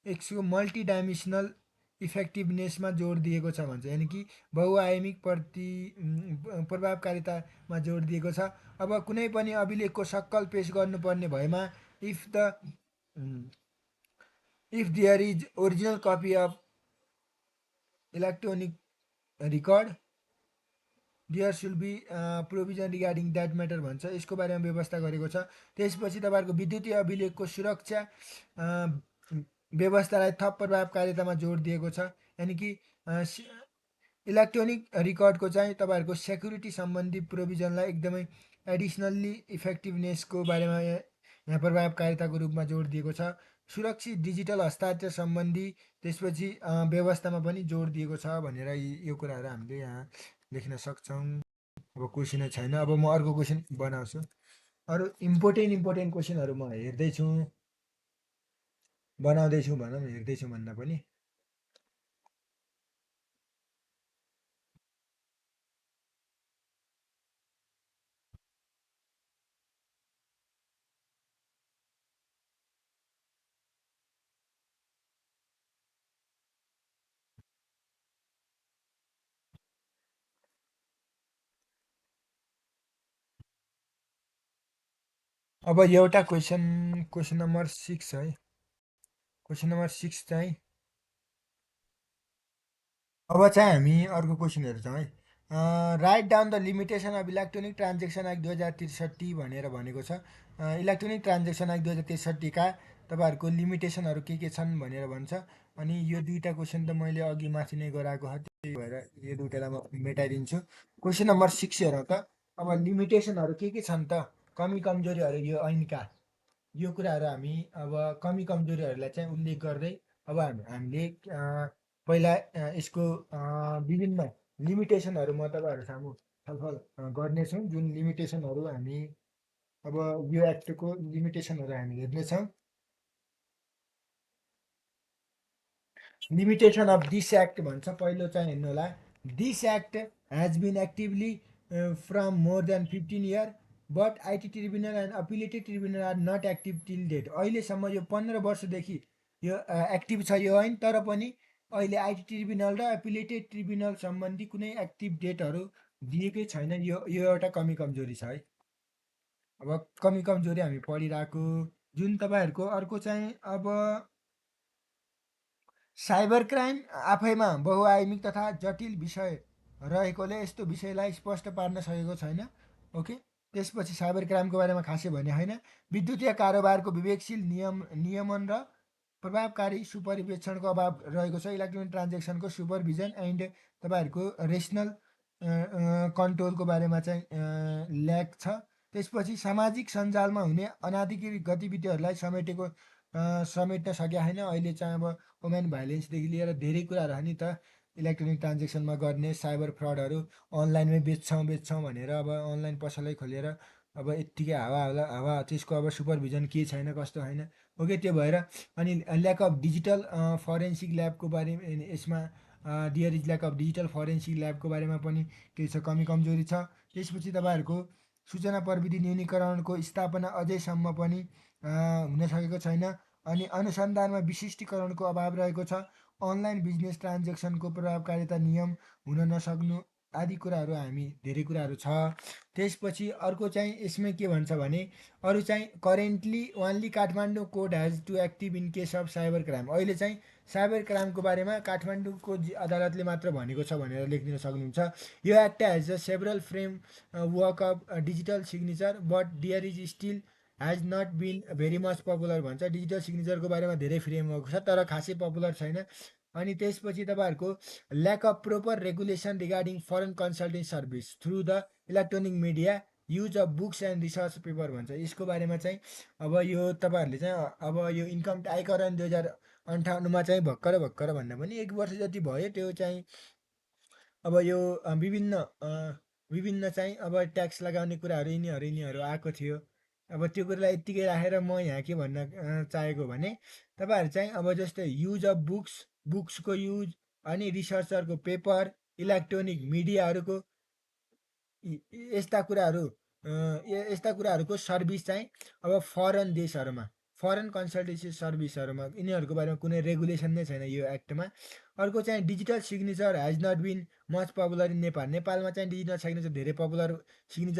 यसको मल्टिडाइमेन्सनल इफेक्टिभनेसमा जोड दिएको छ भन्छ। यानि कि बहुआयामिक प्रभावकारितामा जोड दिएको छ। अब कुनै पनि अभिलेखको सक्कल पेश गर्नुपर्ने भएमा if there is original copy of electronic record there should be provision regarding that matter भन्छ। यसको बारेमा व्यवस्था गरेको छ। त्यसपछि तपाईँहरूको विद्युतीय अभिलेखको सुरक्षा व्यवस्थालाई थप प्रभावकारितामा जोड दिएको छ। यानि कि इलेक्ट्रोनिक रिकर्डको चाहिँ तपाईँहरूको सेक्युरिटी सम्बन्धी प्रोभिजनलाई एकदमै एडिसनल्ली इफेक्टिभनेसको बारेमा यहाँ प्रभावकारिताको रूपमा जोड दिएको छ। सुरक्षित डिजिटल हस्ताक्षर सम्बन्धी त्यसपछि व्यवस्थामा पनि जोड दिएको छ भनेर यो कुराहरू हामीले यहाँ लेख्न सक्छौँ। अब क्वेसनै छैन। अब म अर्को क्वेसन बनाउँछु। अरू इम्पोर्टेन्ट क्वेसनहरू म हेर्दैछु, बनाउँदैछु भनौँ, हेर्दैछु भन्दा पनि। अब एउटा क्वेसन नम्बर 6 है। क्वेसन नम्बर 6 चाहिँ अब चाहिँ हामी अर्को क्वेसन हेर्छौँ है। Write down the limitation of electronic transaction act 2063 भनेर भनेको छ। इलेक्ट्रोनिक ट्रान्जेक्सन एक्ट 2063का तपाईँहरूको लिमिटेसनहरू के छन् भनेर भन्छ। अनि यो दुईवटा क्वेसन त मैले अघि माथि नै गराएको हो, त्यही भएर यो दुईवटालाई म मेटाइदिन्छु। क्वेसन नम्बर 6 हेरौँ त। अब लिमिटेसनहरू के छन् त, कमी कमजोरीहरू यो ऐनका, यो कुराहरू हामी अब कमी कमजोरीहरूलाई चाहिँ उल्लेख गर्दै अब हामीले पहिला यसको विभिन्न लिमिटेसनहरू म तपाईँहरू सामु छलफल गर्नेछौँ। जुन लिमिटेसनहरू हामी अब यो एक्टको लिमिटेसनहरू हामी हेर्नेछौँ। लिमिटेसन अफ दिस एक्ट भन्छ। पहिलो चाहिँ हेर्नु होला, this act has been actively from more than 15 year but IT tribunal and appellate tribunal are not active till date. अहिलेसम्म यो 15 वर्षदेखि यो एक्टिभ छ यो ऐन, तर पनि अहिले आइटी ट्रिब्युनल र एपिलेटेड ट्रिब्युनल सम्बन्धी कुनै एक्टिभ डेटहरू दिएकै छैन। यो एउटा कमी कमजोरी छ है। अब कमी कमजोरी हामी पढिरहेको। जुन तपाईँहरूको अर्को चाहिँ अब साइबर क्राइम आफैमा बहुआयामिक तथा जटिल विषय रहेकोले यस्तो विषयलाई स्पष्ट पार्न सकेको छैन। ओके, त्यसपछि साइबर क्राइमको बारेमा खासै भने होइन। विद्युतीय कारोबारको विवेकशील नियमन र प्रभावकारी सुपरिवेक्षणको अभाव रहेको छ। इलेक्ट्रोनिक ट्रान्जेक्सनको सुपरभिजन एन्ड तपाईँहरूको रेसनल कन्ट्रोलको बारेमा चाहिँ ल्याक छ। त्यसपछि सामाजिक सञ्जालमा हुने अनाधिकृत गतिविधिहरूलाई समेट्न सकेको छैन। अहिले चाहिँ अब वुमेन भाइलेन्सदेखि लिएर धेरै कुराहरू हो नि त, इलेक्ट्रोनिक ट्रान्जेक्सनमा गर्ने साइबर फ्रडहरू, अनलाइनमै बेच्छौँ भनेर अब अनलाइन पसलै खोलेर अब यत्तिकै हावा त्यसको अब सुपरभिजन के छैन कस्तो छैन। ओके, त्यो भएर अनि ल्याक अफ डिजिटल फरेन्सिक ल्याबको बारेमा यसमा there is lack of digital forensic ल्याबको बारेमा पनि केही छ, कमी कमजोरी छ। त्यसपछि तपाईँहरूको सूचना प्रविधि न्यूनीकरणको स्थापना अझैसम्म पनि हुन सकेको छैन। अनि अनुसन्धानमा विशिष्टीकरणको अभाव रहेको छ। अनलाइन बिजनेस ट्रान्जेक्सनको प्रभावकारिता नियम हुन नसक्नु आदि कुराहरू धेरै कुराहरू छ। त्यसपछि अर्को चाहिँ यसमा के भन्छ भने अरू चाहिँ currently only Kathmandu court has to active in case of cyber crime. अहिले चाहिँ साइबर क्राइमको बारेमा काठमाडौँको अदालतले मात्र भनेको छ भनेर लेखिदिन सक्नुहुन्छ। यो act has a several framework of digital signature but there is still has not been very much popular भन्छ। डिजिटल सिग्नेचरको बारेमा धेरै फ्रेमवर्क छ तर खासै पपुलर छैन। अनि त्यसपछि तपाईँहरूको lack of proper regulation regarding foreign consulting service through the electronic media use of books and research paper भन्छ। यसको बारेमा चाहिँ अब यो तपाईँहरूले चाहिँ अब यो इन्कम आयकर ऐन 2058मा चाहिँ भर्खर भन्दा पनि 1 वर्ष जति भयो त्यो चाहिँ अब यो विभिन्न चाहिँ अब ट्याक्स लगाउने कुराहरू यिनीहरू आएको थियो। अब त्यो कुरालाई यत्तिकै राखेर म यहाँ के भन्न चाहेको भने तपाईँहरू चाहिँ अब जस्तै युज अफ बुक्सको युज अनि रिसर्चरको पेपर, इलेक्ट्रोनिक मिडियाहरूको यस्ता कुराहरूको सर्भिस चाहिँ अब फरेन देशहरूमा फरेन कन्सल्टेन्सी सर्भिसहरूमा यिनीहरूको बारेमा कुनै रेगुलेसन नै छैन यो एक्टमा। अर्को चाहिँ digital signature has not been much popular in नेपालमा चाहिँ डिजिटल सिग्नेचर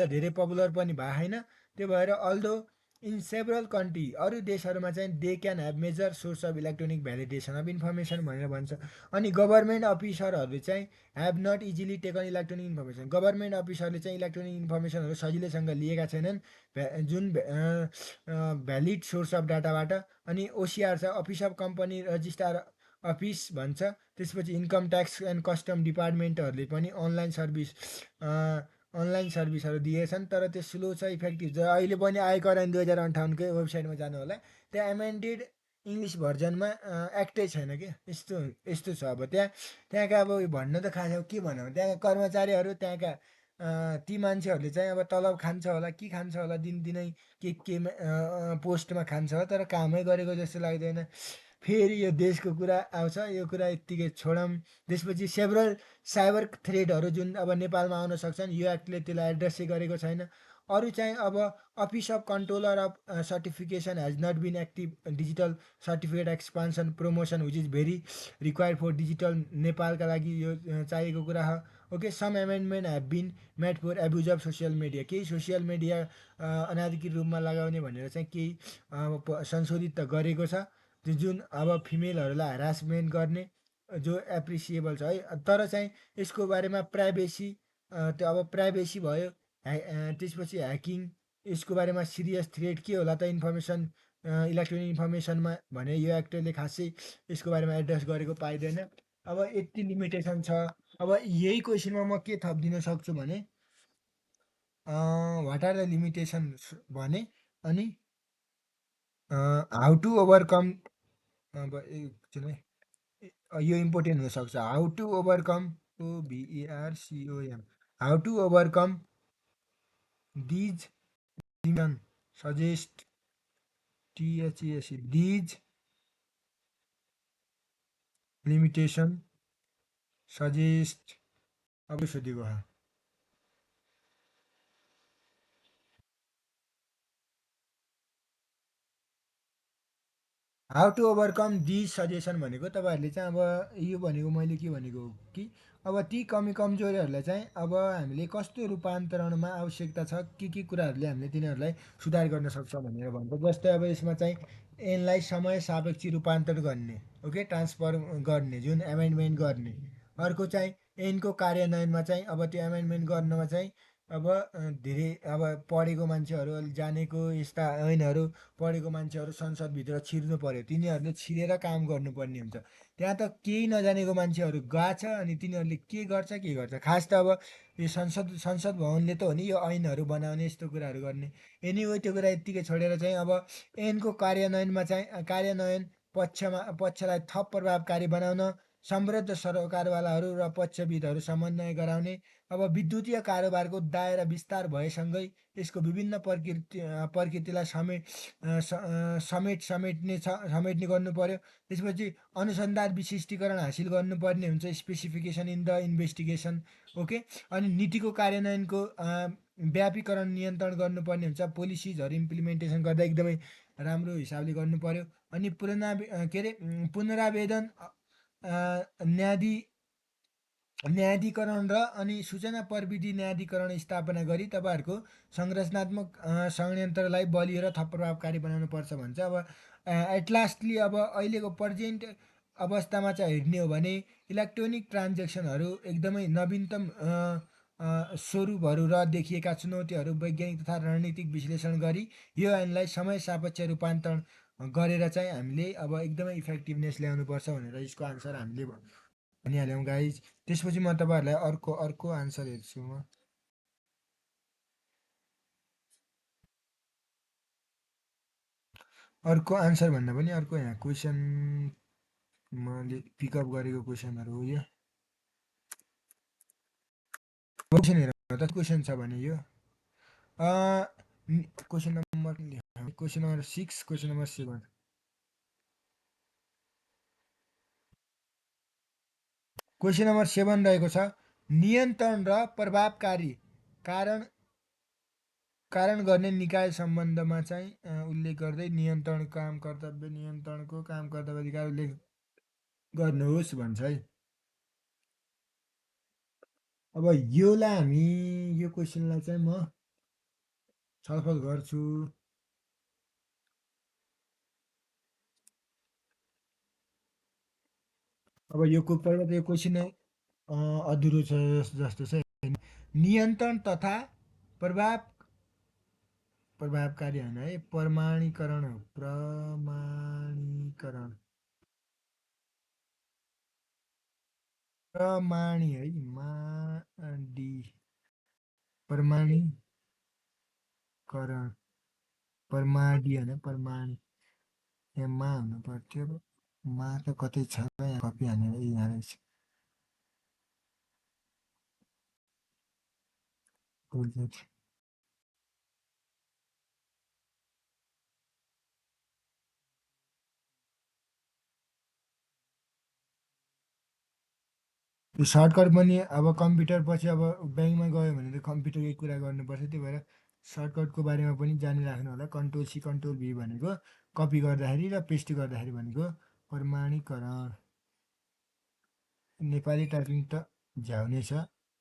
धेरै पपुलर पनि भएको छैन। त्यो भएर अल्दो इन सेभरल कन्ट्री अरू देशहरूमा चाहिँ they can have major source of electronic validation of information भनेर भन्छ। अनि गभर्मेन्ट अफिसरहरूले चाहिँ have not easily taken electronic information. Government अफिसरले चाहिँ इलेक्ट्रोनिक इन्फर्मेसनहरू सजिलैसँग लिएका छैनन् जुन भ्यालिड सोर्स अफ डाटाबाट। अनि ओसिआर छ, office of company registrar office भन्छ। त्यसपछि इन्कम ट्याक्स एन्ड कस्टम डिपार्टमेन्टहरूले पनि अनलाइन सर्भिसहरू दिएछन् तर त्यो स्लो छ, इफेक्टिभ छ। अहिले पनि आयकर ऐन 2058कै वेबसाइटमा जानु होला, त्यहाँ एमेन्डेड इङ्ग्लिस भर्जनमा एक्टै छैन क्या, यस्तो छ। अब त्यहाँका अब भन्न त खास के भनौँ, त्यहाँका कर्मचारीहरू त्यहाँका ती मान्छेहरूले चाहिँ अब तलब खान्छ होला के खान्छ होला, दिनदिनै केमा पोस्टमा खान्छ होला तर कामै गरेको जस्तो लाग्दैन। फेरि यो देशको कुरा आउँछ, यो कुरा यत्तिकै छोडौँ। त्यसपछि सेभरल साइबर थ्रेडहरू जुन अब नेपालमा आउन सक्छन्, यो एक्टले त्यसलाई एड्रेसै गरेको छैन। अरू चाहिँ अब office of controller of certification has not been active digital certificate expansion promotion which is very required for digital नेपालका लागि यो चाहिएको कुरा हो। Okay, some amendment have been made for abuse of social media. केही सोसियल मिडिया अनाधिकृत रूपमा लगाउने भनेर चाहिँ केही संशोधित त गरेको छ त्यो जुन अब फिमेलहरूलाई हरासमेन्ट गर्ने जो एप्रिसिएबल छ है। तर चाहिँ यसको बारेमा प्राइभेसी त्यो अब प्राइभेसी भयो, त्यसपछि ह्याकिङ, यसको बारेमा सिरियस थ्रेट के होला त इन्फर्मेसन इलेक्ट्रोनिक इन्फर्मेसनमा भने यो एक्टले खासै यसको बारेमा एड्रेस गरेको पाइँदैन। अब यति लिमिटेसन छ। अब यही क्वेसनमा म के थपिदिन सक्छु भने वाट आर द लिमिटेसन भने अनि हाउ टु ओभरकम। अब एकछिन है, यो इम्पोर्टेन्ट हुनसक्छ। How to overcome OVERCOM how to overcome these limitation suggest THES these limitation suggest. अब सोधेको हो how to overcome these suggestion भनेको तपाईँहरूले चाहिँ अब यो भनेको मैले के भनेको हो कि अब ती कमी कमजोरीहरूलाई चाहिँ अब हामीले कस्तो रूपान्तरणमा आवश्यकता छ के कुराहरूले हामीले तिनीहरूलाई सुधार गर्न सक्छ भनेर भन्छ। जस्तै अब यसमा चाहिँ एनलाई समय सापेक्ष रूपान्तरण गर्ने, ओके, ट्रान्सफर गर्ने, जुन एमेन्डमेन्ट गर्ने। अर्को चाहिँ ऐनको कार्यान्वयनमा चाहिँ अब त्यो एमेन्डमेन्ट गर्नमा चाहिँ अब धेरै अब पढेको मान्छेहरू अलिक जानेको यस्ता ऐनहरू पढेको मान्छेहरू संसदभित्र छिर्नु पर्यो, तिनीहरूले छिरेर काम गर्नुपर्ने हुन्छ। त्यहाँ त केही नजानेको मान्छेहरू गएछ अनि तिनीहरूले के गर्छ खास त अब यो संसद भवनले त हो नि यो ऐनहरू बनाउने यस्तो कुराहरू गर्ने। एनिवे त्यो कुरा यत्तिकै छोडेर चाहिँ अब ऐनको कार्यान्वयनमा चाहिँ कार्यान्वयन पक्षलाई थप प्रभावकारी बनाउन समृद्ध सरोकारवालाहरू र पक्षविदहरू समन्वय गराउने। अब विद्युतीय कारोबारको दायरा विस्तार भएसँगै यसको विभिन्न प्रकृतिलाई समेट्ने गर्नु पर्यो। त्यसपछि अनुसन्धान विशिष्टीकरण हासिल गर्नुपर्ने हुन्छ, specification in the investigation. Okay. अनि नीतिको कार्यान्वयनको व्यापीकरण नियन्त्रण गर्नुपर्ने हुन्छ। पोलिसिजहरू इम्प्लिमेन्टेसन गर्दा एकदमै राम्रो हिसाबले गर्नु पर्यो। अनि पुनरावेदन न्यायाधिकरण र अनि सूचना प्रविधि न्यायाधिकरण स्थापना गरी तपाईँहरूको संरचनात्मक संयन्त्रलाई बलियो र थप प्रभावकारी बनाउनु पर्छ भन्छ। अब एट लास्टली अब अहिलेको प्रेजेन्ट अवस्थामा चाहिँ हेर्ने हो भने इलेक्ट्रोनिक ट्रान्जेक्सनहरू एकदमै नवीनतम स्वरूपहरू र देखिएका चुनौतीहरू वैज्ञानिक तथा रणनीतिक विश्लेषण गरी यो ऐनलाई समय सापेक्ष रूपान्तरण गरेर चाहिँ हामीले अब एकदमै इफेक्टिभनेस ल्याउनुपर्छ भनेर यसको आन्सर हामीले भनिहाल्यौँ गाइज। त्यसपछि म तपाईँहरूलाई अर्को आन्सर हेर्छु म। अर्को आन्सर भन्दा पनि अर्को यहाँ क्वेसन मैले पिकअप गरेको क्वेसनहरू हो यो। क्वेसन हेरौँ त क्वेसन छ भने यो question number 6, question number 7। Question number 7 रहेको छ, नियन्त्रण र प्रभावकारी कारण गर्ने निकाय सम्बन्धमा चाहिँ उल्लेख गर्दै नियन्त्रण काम कर्तव्य नियन्त्रणको काम कर्तव्य अधिकार उल्लेख गर्नुहोस् भन्छ है। अब योलाई हामी यो क्वेसनलाई चाहिँ म छलफल गर्छु। अब यो क्वेसन अधुरो छ जस्तो छ। नियन्त्रण तथा प्रभावकारी होइन है, प्रमाणीकरण हो। प्रमाणी है, प्रमाणीकरण, प्रमाणी होइन प्रमाणी, यहाँ मा हुनु पर्थ्यो। मा त कतै छ यहाँ, कपी हानेर यहाँ रहेछ। यो सर्टकट पनि अब कम्प्युटर पछि अब ब्याङ्कमा गयो भने त कम्प्युटरकै कुरा गर्नुपर्छ। त्यही भएर सर्टकटको बारेमा पनि जानिराख्नु होला। कन्ट्रोल सी कन्ट्रोल भी भनेको कपी गर्दाखेरि र पेस्ट गर्दाखेरि भनेको प्रमाणीकरण। नेपाली टाइपिङ त झ्याउने छ।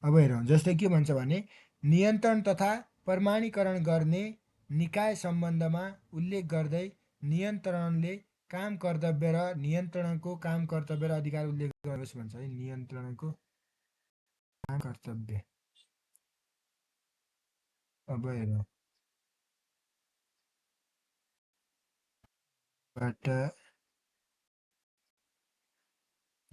अब हेरौँ, जस्तै के भन्छ भने नियन्त्रण तथा प्रमाणीकरण गर्ने निकाय सम्बन्धमा उल्लेख गर्दै नियन्त्रणले काम कर्तव्य र नियन्त्रणको काम कर्तव्य र अधिकार उल्लेख गर्नुहोस् भन्छ है। नियन्त्रणको काम कर्तव्य। अब हेरौँ,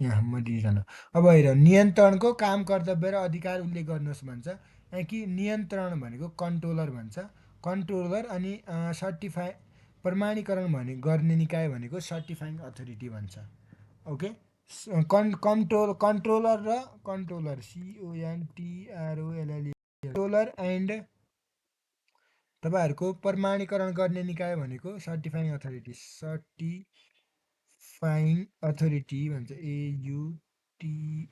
यहाँ म दिइरहनु। अब हेर, नियन्त्रणको काम कर्तव्य र अधिकार उल्लेख गर्नुहोस् भन्छ। यहाँ कि नियन्त्रण भनेको कन्ट्रोलर भन्छ, कन्ट्रोलर। अनि प्रमाणीकरण गर्ने निकाय भनेको सर्टिफाइङ अथोरिटी भन्छ। ओके। कन्ट्रोलर र कन्ट्रोलर CONTROLLE कन्ट्रोलर एन्ड तपाईँहरूको प्रमाणीकरण गर्ने निकाय भनेको सर्टिफाइङ अथोरिटी भन्छ। AUTHORITY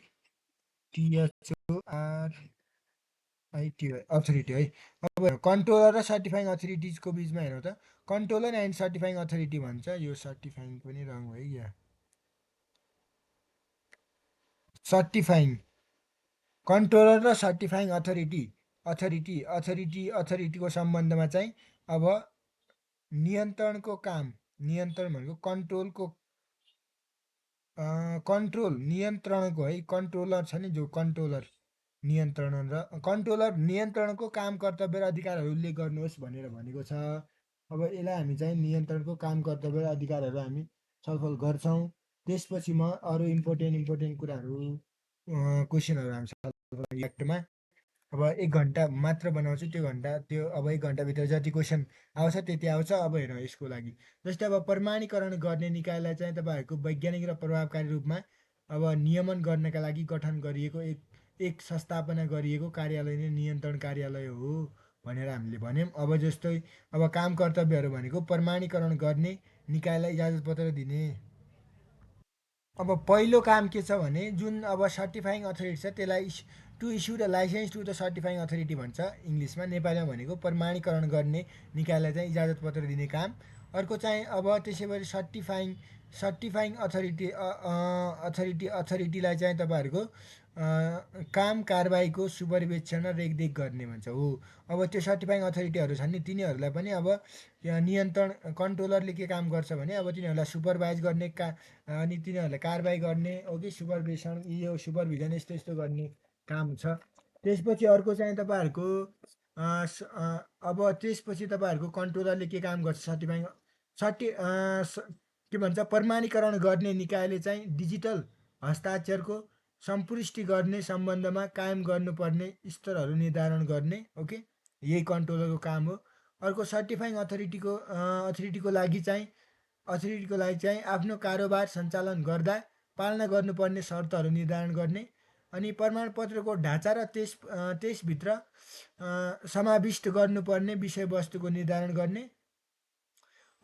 अथोरिटी है। अब कन्ट्रोलर र सर्टिफाइङ अथोरिटिजको बिचमा हेरौँ त, कन्ट्रोलर एन्ड सर्टिफाइङ अथोरिटी भन्छ। यो सर्टिफाइङ पनि रङ है क्या। सर्टिफाइङ कन्ट्रोलर र सर्टिफाइङ अथोरिटीको सम्बन्धमा चाहिँ अब नियन्त्रणको काम, नियन्त्रण भनेको कन्ट्रोल नियन्त्रणको है, कन्ट्रोलर छ नि जो कन्ट्रोलर नियन्त्रणको काम कर्तव्य र अधिकारहरू उल्लेख गर्नुहोस् भनेर भनेको छ। अब यसलाई हामी चाहिँ नियन्त्रणको काम कर्तव्य र अधिकारहरू हामी छलफल गर्छौँ। त्यसपछि म अरू इम्पोर्टेन्ट कुराहरू क्वेसनहरू हामी छलफल एक्टमा अब 1 घन्टा मात्र बनाउँछु। त्यो अब 1 घन्टाभित्र जति क्वेसन आउँछ त्यति आउँछ। अब हेरौँ यसको लागि, जस्तै अब प्रमाणीकरण गर्ने निकायलाई चाहिँ तपाईँहरूको वैज्ञानिक र प्रभावकारी रूपमा अब नियमन गर्नका लागि गठन गरिएको एक संस्थापना गरिएको कार्यालय नै नियन्त्रण कार्यालय हो भनेर हामीले भन्यौँ। अब जस्तै अब काम कर्तव्यहरू भनेको प्रमाणीकरण गर्ने, निकायलाई इजाजत पत्र दिने। अब पहिलो काम के छ भने जुन अब सर्टिफाइङ अथोरिटी छ त्यसलाई to issue the licence to the certifying authority भन्छ इङ्ग्लिसमा। नेपालीमा भनेको प्रमाणीकरण गर्ने निकायलाई चाहिँ इजाजत पत्र दिने काम। अर्को चाहिँ अब त्यसै गरी सर्टिफाइङ अथोरिटीलाई चाहिँ तपाईँहरूको काम कारबाहीको सुपरभिजन र रेखदेख गर्ने भन्छ हो। अब त्यो सर्टिफाइङ अथोरिटीहरू छन् नि तिनीहरूलाई पनि अब नियन्त्रण कन्ट्रोलरले के काम गर्छ भने अब तिनीहरूलाई सुपरभाइज गर्ने अनि तिनीहरूलाई कारबाही गर्ने हो कि सुपरभिजन यो सुपरभिजन यस्तो यस्तो गर्ने काम छ। त्यसपछि अर्को चाहिँ तपाईँहरूको अब त्यसपछि तपाईँहरूको कन्ट्रोलरले के काम गर्छ सर्टिफाइङ के भन्छ प्रमाणीकरण गर्ने निकायले चाहिँ डिजिटल हस्ताक्षरको सम्पुष्टि गर्ने सम्बन्धमा कायम गर्नुपर्ने स्तरहरू निर्धारण गर्ने ओके, यही कन्ट्रोलरको काम हो। अर्को सर्टिफाइङ अथोरिटीको लागि चाहिँ आफ्नो कारोबार सञ्चालन गर्दा पालना गर्नुपर्ने शर्तहरू निर्धारण गर्ने अनि प्रमाणपत्रको ढाँचा र त्यसभित्र समाविष्ट गर्नुपर्ने विषयवस्तुको निर्धारण गर्ने।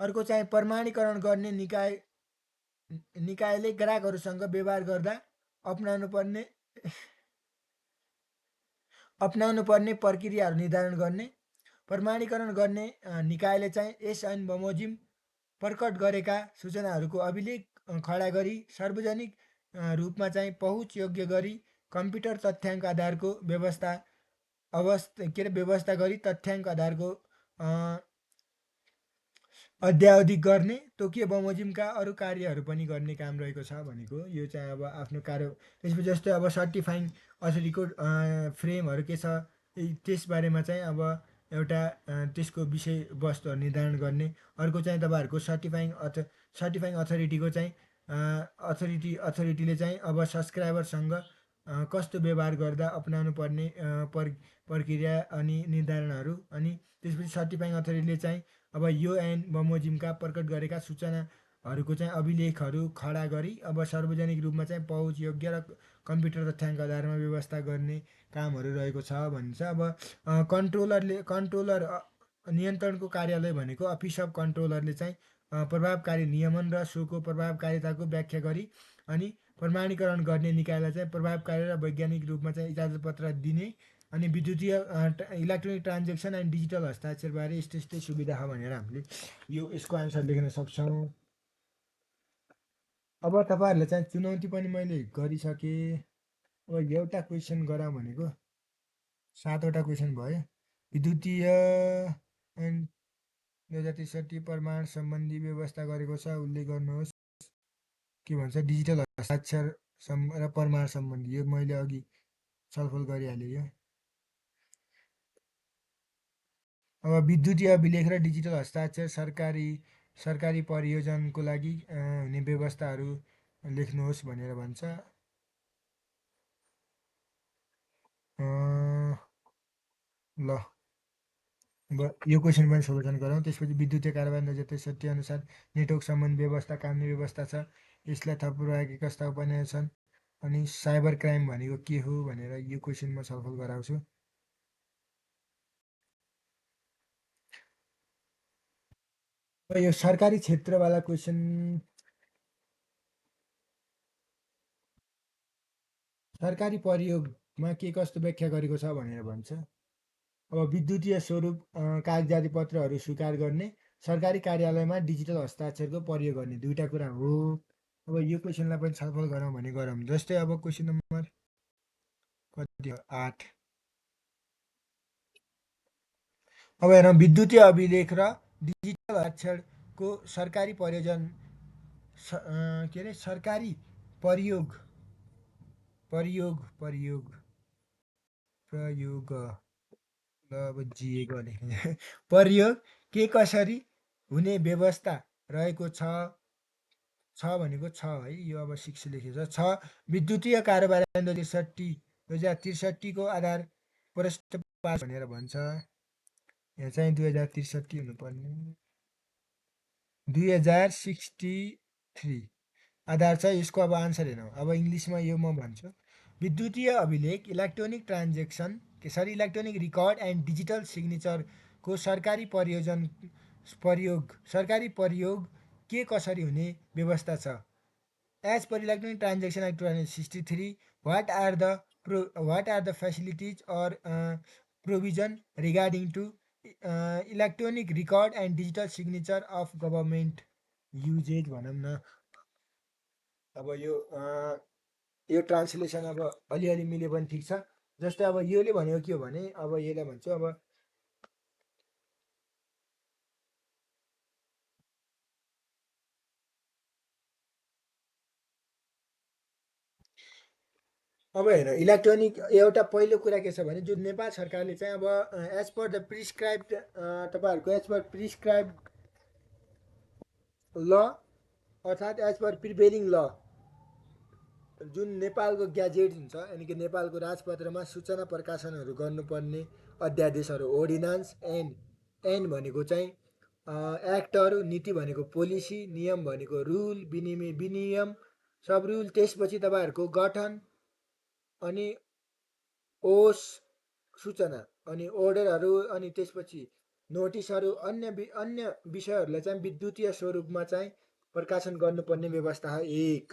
अर्को चाहिँ प्रमाणीकरण गर्ने निकायले ग्राहकहरूसँग व्यवहार गर्दा अपनाउनु पर्ने प्रक्रियाहरू निर्धारण गर्ने। प्रमाणीकरण गर्ने निकायले चाहिँ यस ऐन बमोजिम प्रकट गरेका सूचनाहरूको अभिलेख खडा गरी सार्वजनिक रूपमा चाहिँ पहुँच योग्य गरी कम्प्युटर तथ्याङ्क आधारको व्यवस्था गरी तथ्याङ्क आधारको अध्यावधिक गर्ने तोकियो बमोजिमका अरू कार्यहरू पनि गर्ने काम रहेको छ भनेको यो चाहिँ अब आफ्नो कार्य। त्यसपछि जस्तै अब सर्टिफाइङ अथोरिटीको फ्रेमहरू के छ त्यसबारेमा चाहिँ अब एउटा त्यसको विषयवस्तुहरू निर्धारण गर्ने। अर्को चाहिँ तपाईँहरूको सर्टिफाइङ अथोरिटीको चाहिँ अथोरिटीले चाहिँ अब सब्सक्राइबरसँग कस्तो व्यवहार गर्दा अपनाउनु पर्ने प्रक्रिया अनि निर्धारणहरू। अनि त्यसपछि सर्टिफाइङ अथोरिटीले चाहिँ अब यो ऐन बमोजिमका प्रकट गरेका सूचनाहरूको चाहिँ अभिलेखहरू खडा गरी अब सार्वजनिक रूपमा चाहिँ पहुँच योग्य र कम्प्युटर तथ्याङ्क आधारमा व्यवस्था गर्ने कामहरू रहेको छ भन्छ। अब कन्ट्रोलर नियन्त्रणको कार्यालय भनेको अफिस अफ कन्ट्रोलरले चाहिँ प्रभावकारी नियमन र सोको प्रभावकारिताको व्याख्या गरी अनि प्रमाणीकरण गर्ने निकायलाई चाहिँ प्रभावकारी र वैज्ञानिक रूपमा चाहिँ इजाजत पत्र दिने अनि विद्युतीय इलेक्ट्रोनिक ट्रान्जेक्सन एन्ड डिजिटल हस्ताक्षरबारे यस्तै यस्तै सुविधा छ भनेर हामीले यसको आन्सर लेख्न सक्छौँ। अब तपाईँहरूलाई चाहिँ चुनौती पनि मैले गरिसकेँ। अब एउटा क्वेसन गराउँ भनेको 7वटा क्वेसन भयो। विद्युतीय एन्ड 2063 प्रमाण सम्बन्धी व्यवस्था गरेको छ उल्लेख गर्नुहोस्। के भन्छ डिजिटल हस्ताक्षर र प्रमाण सम्बन्धी यो मैले अघि छलफल गरिहालेँ। यो अब विद्युतीय अभिलेख र डिजिटल हस्ताक्षर सरकारी परियोजनको लागि हुने व्यवस्थाहरू लेख्नुहोस् भनेर भन्छ। ल अब यो क्वेसन पनि सोल्युसन गरौँ। त्यसपछि विद्युतीय कारबाही 2063 अनुसार नेटवर्क सम्बन्धी व्यवस्था कानुनी व्यवस्था छ, यसलाई थप पुर्याएका कस्ता उपाय छन् अनि साइबर क्राइम भनेको के हो भनेर यो क्वेसन म छलफल गराउँछु। यो सरकारी क्षेत्रवाला क्वेसन सरकारी प्रयोगमा के कस्तो व्याख्या गरेको छ भनेर भन्छ। अब विद्युतीय स्वरूप कागजाती पत्रहरू स्वीकार गर्ने, सरकारी कार्यालयमा डिजिटल हस्ताक्षरको प्रयोग गर्ने दुईवटा कुरा हो। अब यो क्वेसनलाई पनि छलफल गरौँ भने गरौँ। जस्तै अब क्वेसन नम्बर कति हो 8। अब हेरौँ विद्युतीय अभिलेख र डिजिटल हस्ताक्षरको सरकारी प्रयोजन के अरे सरकारी प्रयोग अब जिएको लेख्ने प्रयोग के कसरी हुने व्यवस्था रहेको छ भनेको छ है। यो अब 6 लेखेको छ। विद्युतीय कारोबार 2063 को आधार प्रष्ट पास भनेर भन्छ। यहाँ चाहिँ 2063 हुनुपर्ने 2063 आधार छ। यसको अब आन्सर हेरौँ। अब इङ्ग्लिसमा यो म भन्छु। विद्युतीय अभिलेख electronic transaction sorry electronic record and digital सिग्नेचरको सरकारी प्रयोग के कसरी हुने व्यवस्था छ। As per electronic transaction act 1963 what are the facilities or provision regarding to electronic record and digital signature of government usages भनौँ न। अब यो ट्रान्सलेसन अब अलिअलि मिले पनि ठिक छ। जस्तै अब योले भनेको के हो भने, अब यसलाई भन्छु अब हेर इलेक्ट्रोनिक एउटा पहिलो कुरा के छ भने, जुन नेपाल सरकारले चाहिँ अब एज पर द प्रिस्क्राइब्ड तपाईँहरूको एज पर प्रिस्क्राइब्ड ल अर्थात् एज पर प्रिभेलिङ ल जुन नेपालको ग्याजेट हुन्छ, यानि कि नेपालको राजपत्रमा सूचना प्रकाशनहरू गर्नुपर्ने अध्यादेशहरू ओर्डिनान्स एन भनेको चाहिँ एक्टहरू, नीति भनेको पोलिसी, नियम भनेको रुल, विनियम सब रुल, त्यसपछि तपाईँहरूको गठन अनि ओस सूचना अनि अर्डरहरू अनि त्यसपछि नोटिसहरू अन्य विषयहरूलाई चाहिँ विद्युतीय स्वरूपमा चाहिँ प्रकाशन गर्नुपर्ने व्यवस्था हो एक।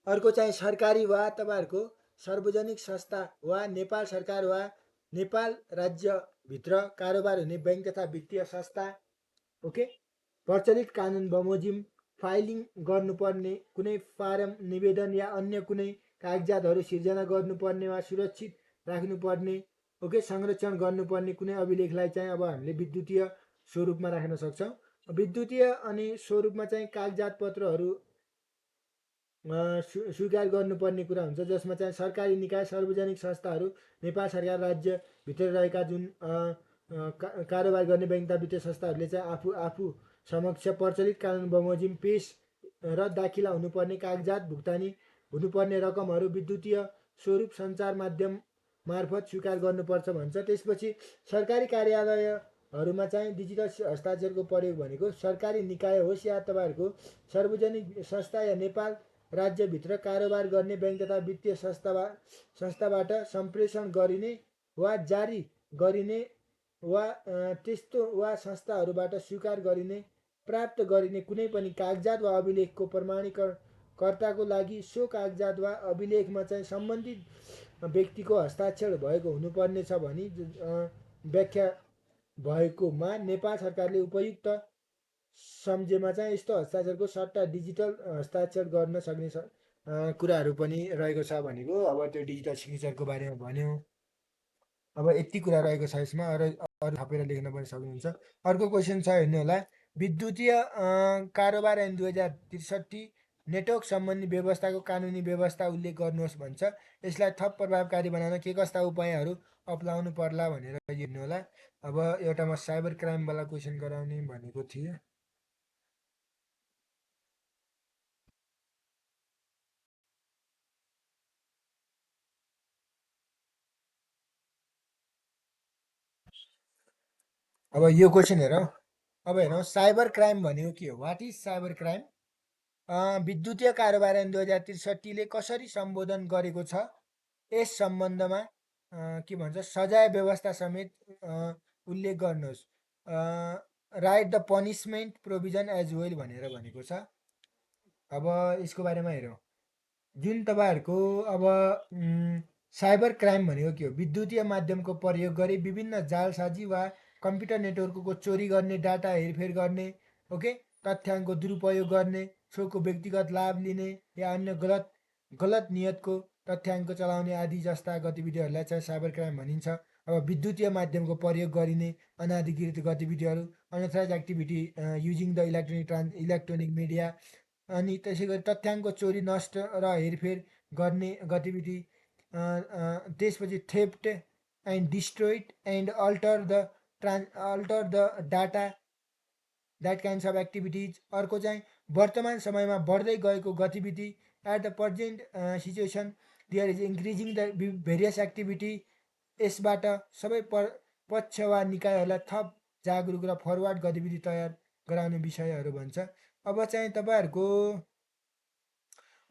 अर्को चाहिँ सरकारी वा तपाईँहरूको सार्वजनिक संस्था वा नेपाल सरकार वा नेपाल राज्यभित्र कारोबार हुने बैङ्क तथा वित्तीय संस्था ओके प्रचलित कानुन बमोजिम फाइलिङ गर्नुपर्ने कुनै फारम निवेदन या अन्य कुनै कागजातहरू सिर्जना गर्नुपर्ने वा सुरक्षित राख्नुपर्ने ओके संरक्षण गर्नुपर्ने कुनै अभिलेखलाई चाहिँ अब हामीले विद्युतीय स्वरूपमा राख्न सक्छौँ। विद्युतीय अनि स्वरूपमा चाहिँ कागजात पत्रहरू स्वीकार गर्नुपर्ने कुरा हुन्छ, जसमा चाहिँ सरकारी निकाय सार्वजनिक संस्थाहरू नेपाल सरकार राज्यभित्र रहेका जुन कारोबार गर्ने बैङ्क तथा वित्तीय संस्थाहरूले चाहिँ आफू समक्ष प्रचलित कानुन बमोजिम पेश र दाखिला हुनुपर्ने कागजात भुक्तानी हुनुपर्ने रकमहरू विद्युतीय स्वरूप सञ्चार माध्यम मार्फत स्वीकार गर्नुपर्छ भन्छ। त्यसपछि सरकारी कार्यालयहरूमा चाहिँ डिजिटल हस्ताक्षरको प्रयोग भनेको सरकारी निकाय होस् या तपाईँहरूको सार्वजनिक संस्था या नेपाल राज्यभित्र कारोबार गर्ने बैङ्क तथा वित्तीय संस्थाबाट सम्प्रेषण गरिने वा जारी गरिने वा त्यस्तो वा संस्थाहरूबाट स्वीकार गरिने प्राप्त गरिने कुनै पनि कागजात वा अभिलेखको प्रमाणीकर्ताको लागि सो कागजात वा अभिलेखमा चाहिँ सम्बन्धित व्यक्तिको हस्ताक्षर भएको हुनुपर्ने छ भनी व्याख्या भएकोमा नेपाल सरकारले उपयुक्त सम्झेमा चाहिँ यस्तो हस्ताक्षरको सट्टा डिजिटल हस्ताक्षर गर्न सक्ने कुराहरू पनि रहेको छ भनेको। अब त्यो डिजिटल सिग्नेचरको बारेमा भन्यो। अब यति कुरा रहेको छ यसमा, अरू थपेर लेख्न पनि सक्नुहुन्छ। अर्को क्वेसन छ, हेर्नु होला। विद्युतीय कारोबार ऐन 2063 नेटवर्क सम्बन्धी व्यवस्थाको कानुनी व्यवस्था उल्लेख गर्नुहोस् भन्छ। यसलाई थप प्रभावकारी बनाउन के कस्ता उपायहरू अप्नाउनु पर्ला भनेर हेर्नु होला। अब एउटा म साइबर क्राइमवाला क्वेसन गराउने भनेको थिएँ। अब यो क्वेसन हेरौँ। अब हेरौँ साइबर क्राइम भनेको के हो। What is cyber crime? विद्युतीय कारोबार ऐन 2063ले कसरी सम्बोधन गरेको छ, यस सम्बन्धमा के भन्छ सजाय व्यवस्था समेत उल्लेख गर्नुहोस्। Write the punishment provision as well भनेर भनेको छ। अब यसको बारेमा हेरौँ। जुन तपाईँहरूको अब साइबर क्राइम भनेको के हो? विद्युतीय माध्यमको प्रयोग गरी विभिन्न जालसाजी वा कम्प्युटर नेटवर्कको चोरी गर्ने, डाटा हेरफेर गर्ने, ओके तथ्याङ्कको दुरुपयोग गर्ने, सोको व्यक्तिगत लाभ लिने या अन्य गलत नियतको तथ्याङ्क चलाउने आदि जस्ता गतिविधिहरूलाई चाहिँ साइबर क्राइम भनिन्छ। अब विद्युतीय माध्यमको प्रयोग गरिने अनाधिकृत गतिविधिहरू unauthorize activity using the electronic media, अनि त्यसै गरी तथ्याङ्कको चोरी, नष्ट र हेरफेर गर्ने गतिविधि, त्यसपछि theft and destroyed and alter the data, that kinds of activities. अर्को चाहिँ वर्तमान समयमा बढ्दै गएको गतिविधि, at the present situation there is increasing the various activity. यसबाट सबै पक्ष वा निकायहरूलाई थप जागरुक र फरवार्ड गतिविधि तयार गराउने विषयहरू भन्छ। अब चाहिँ तपाईँहरूको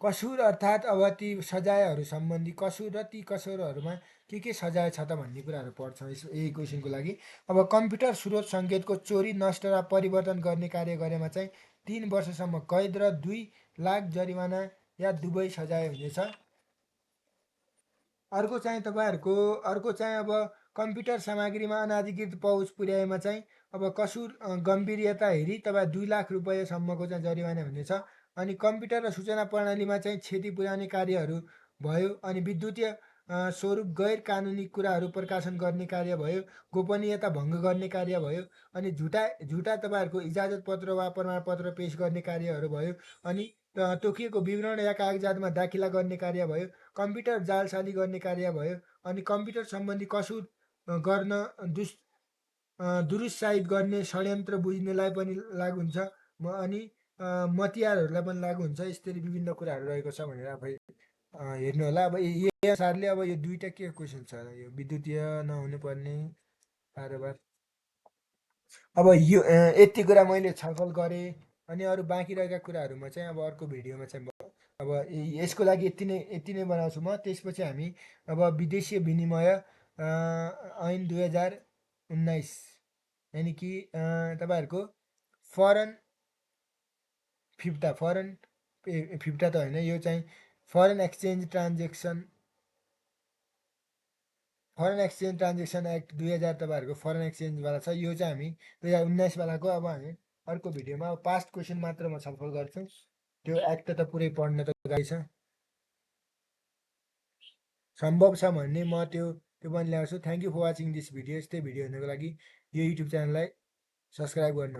कसुर अर्थात् अब ती सजायहरू सम्बन्धी कसुर र ती कसुरहरूमा के सजाय छ त भन्ने कुराहरू पढ्छौँ यही क्वेसनको लागि। अब कम्प्युटर स्रोत सङ्केतको चोरी नष्ट र परिवर्तन गर्ने कार्य गरेमा चाहिँ 3 वर्षसम्म कैद र 2 लाख जरिवाना या दुवै सजाय हुनेछ। अर्को चाहिँ तपाईँहरूको अर्को चाहिँ अब कम्प्युटर सामग्रीमा अनाधिकृत पहुँच पुर्याएमा चाहिँ अब कसुर गम्भीर्यता हेरी तपाईँ 2 लाख रुपियाँसम्मको चाहिँ जरिवाना हुनेछ। अनि कम्प्युटर र सूचना प्रणालीमा चाहिँ क्षति पुर्याउने कार्यहरू भयो। अनि विद्युतीय स्वरूप गैर कानुनी कुराहरू प्रकाशन गर्ने कार्य भयो। गोपनीयता भङ्ग गर्ने कार्य भयो। अनि झुटा झुटा तपाईँहरूको इजाजत पत्र वा प्रमाणपत्र पेश गर्ने कार्यहरू भयो। अनि तोकिएको विवरण या कागजातमा दाखिला गर्ने कार्य भयो। कम्प्युटर जालसाजी गर्ने कार्य भयो। अनि कम्प्युटर सम्बन्धी कसुर गर्न दुरुत्साहित गर्ने षड्यन्त्र बुझ्नेलाई पनि लागु हुन्छ। अनि मतियारहरूलाई पनि लागु हुन्छ। यस्तरी विभिन्न कुराहरू रहेको छ भनेर आफै हेर्नु होला। अब यही अनुसारले अब यो दुईवटा के क्वेसन छ यो विद्युतीय नहुनु पर्ने कारोबार। अब यो यति कुरा मैले छलफल गरेँ। अनि अरू बाँकी रहेका कुराहरूमा चाहिँ अब अर्को भिडियोमा चाहिँ अब यसको लागि यति नै बनाउँछु म। त्यसपछि हामी अब विदेशीय विनिमय ऐन 2019 यानि कि तपाईँहरूको फरेन फिफ्टा त होइन, यो चाहिँ फरेन एक्सचेन्ज ट्रान्जेक्सन एक्ट 2000 तपाईँहरूको फरेन एक्सचेन्जवाला छ। यो चाहिँ हामी 2019वालाको अब हामी अर्को भिडियोमा अब पास्ट क्वेसन मात्र म छलफल गर्छु। त्यो एक्ट त पुरै पढ्न त गाह्रो छ। सम्भव छ भन्ने म त्यो पनि ल्याउँछु। Thank you for watching this video. यस्तै भिडियो हेर्नको लागि यो युट्युब च्यानललाई सब्सक्राइब गर्नुहोला।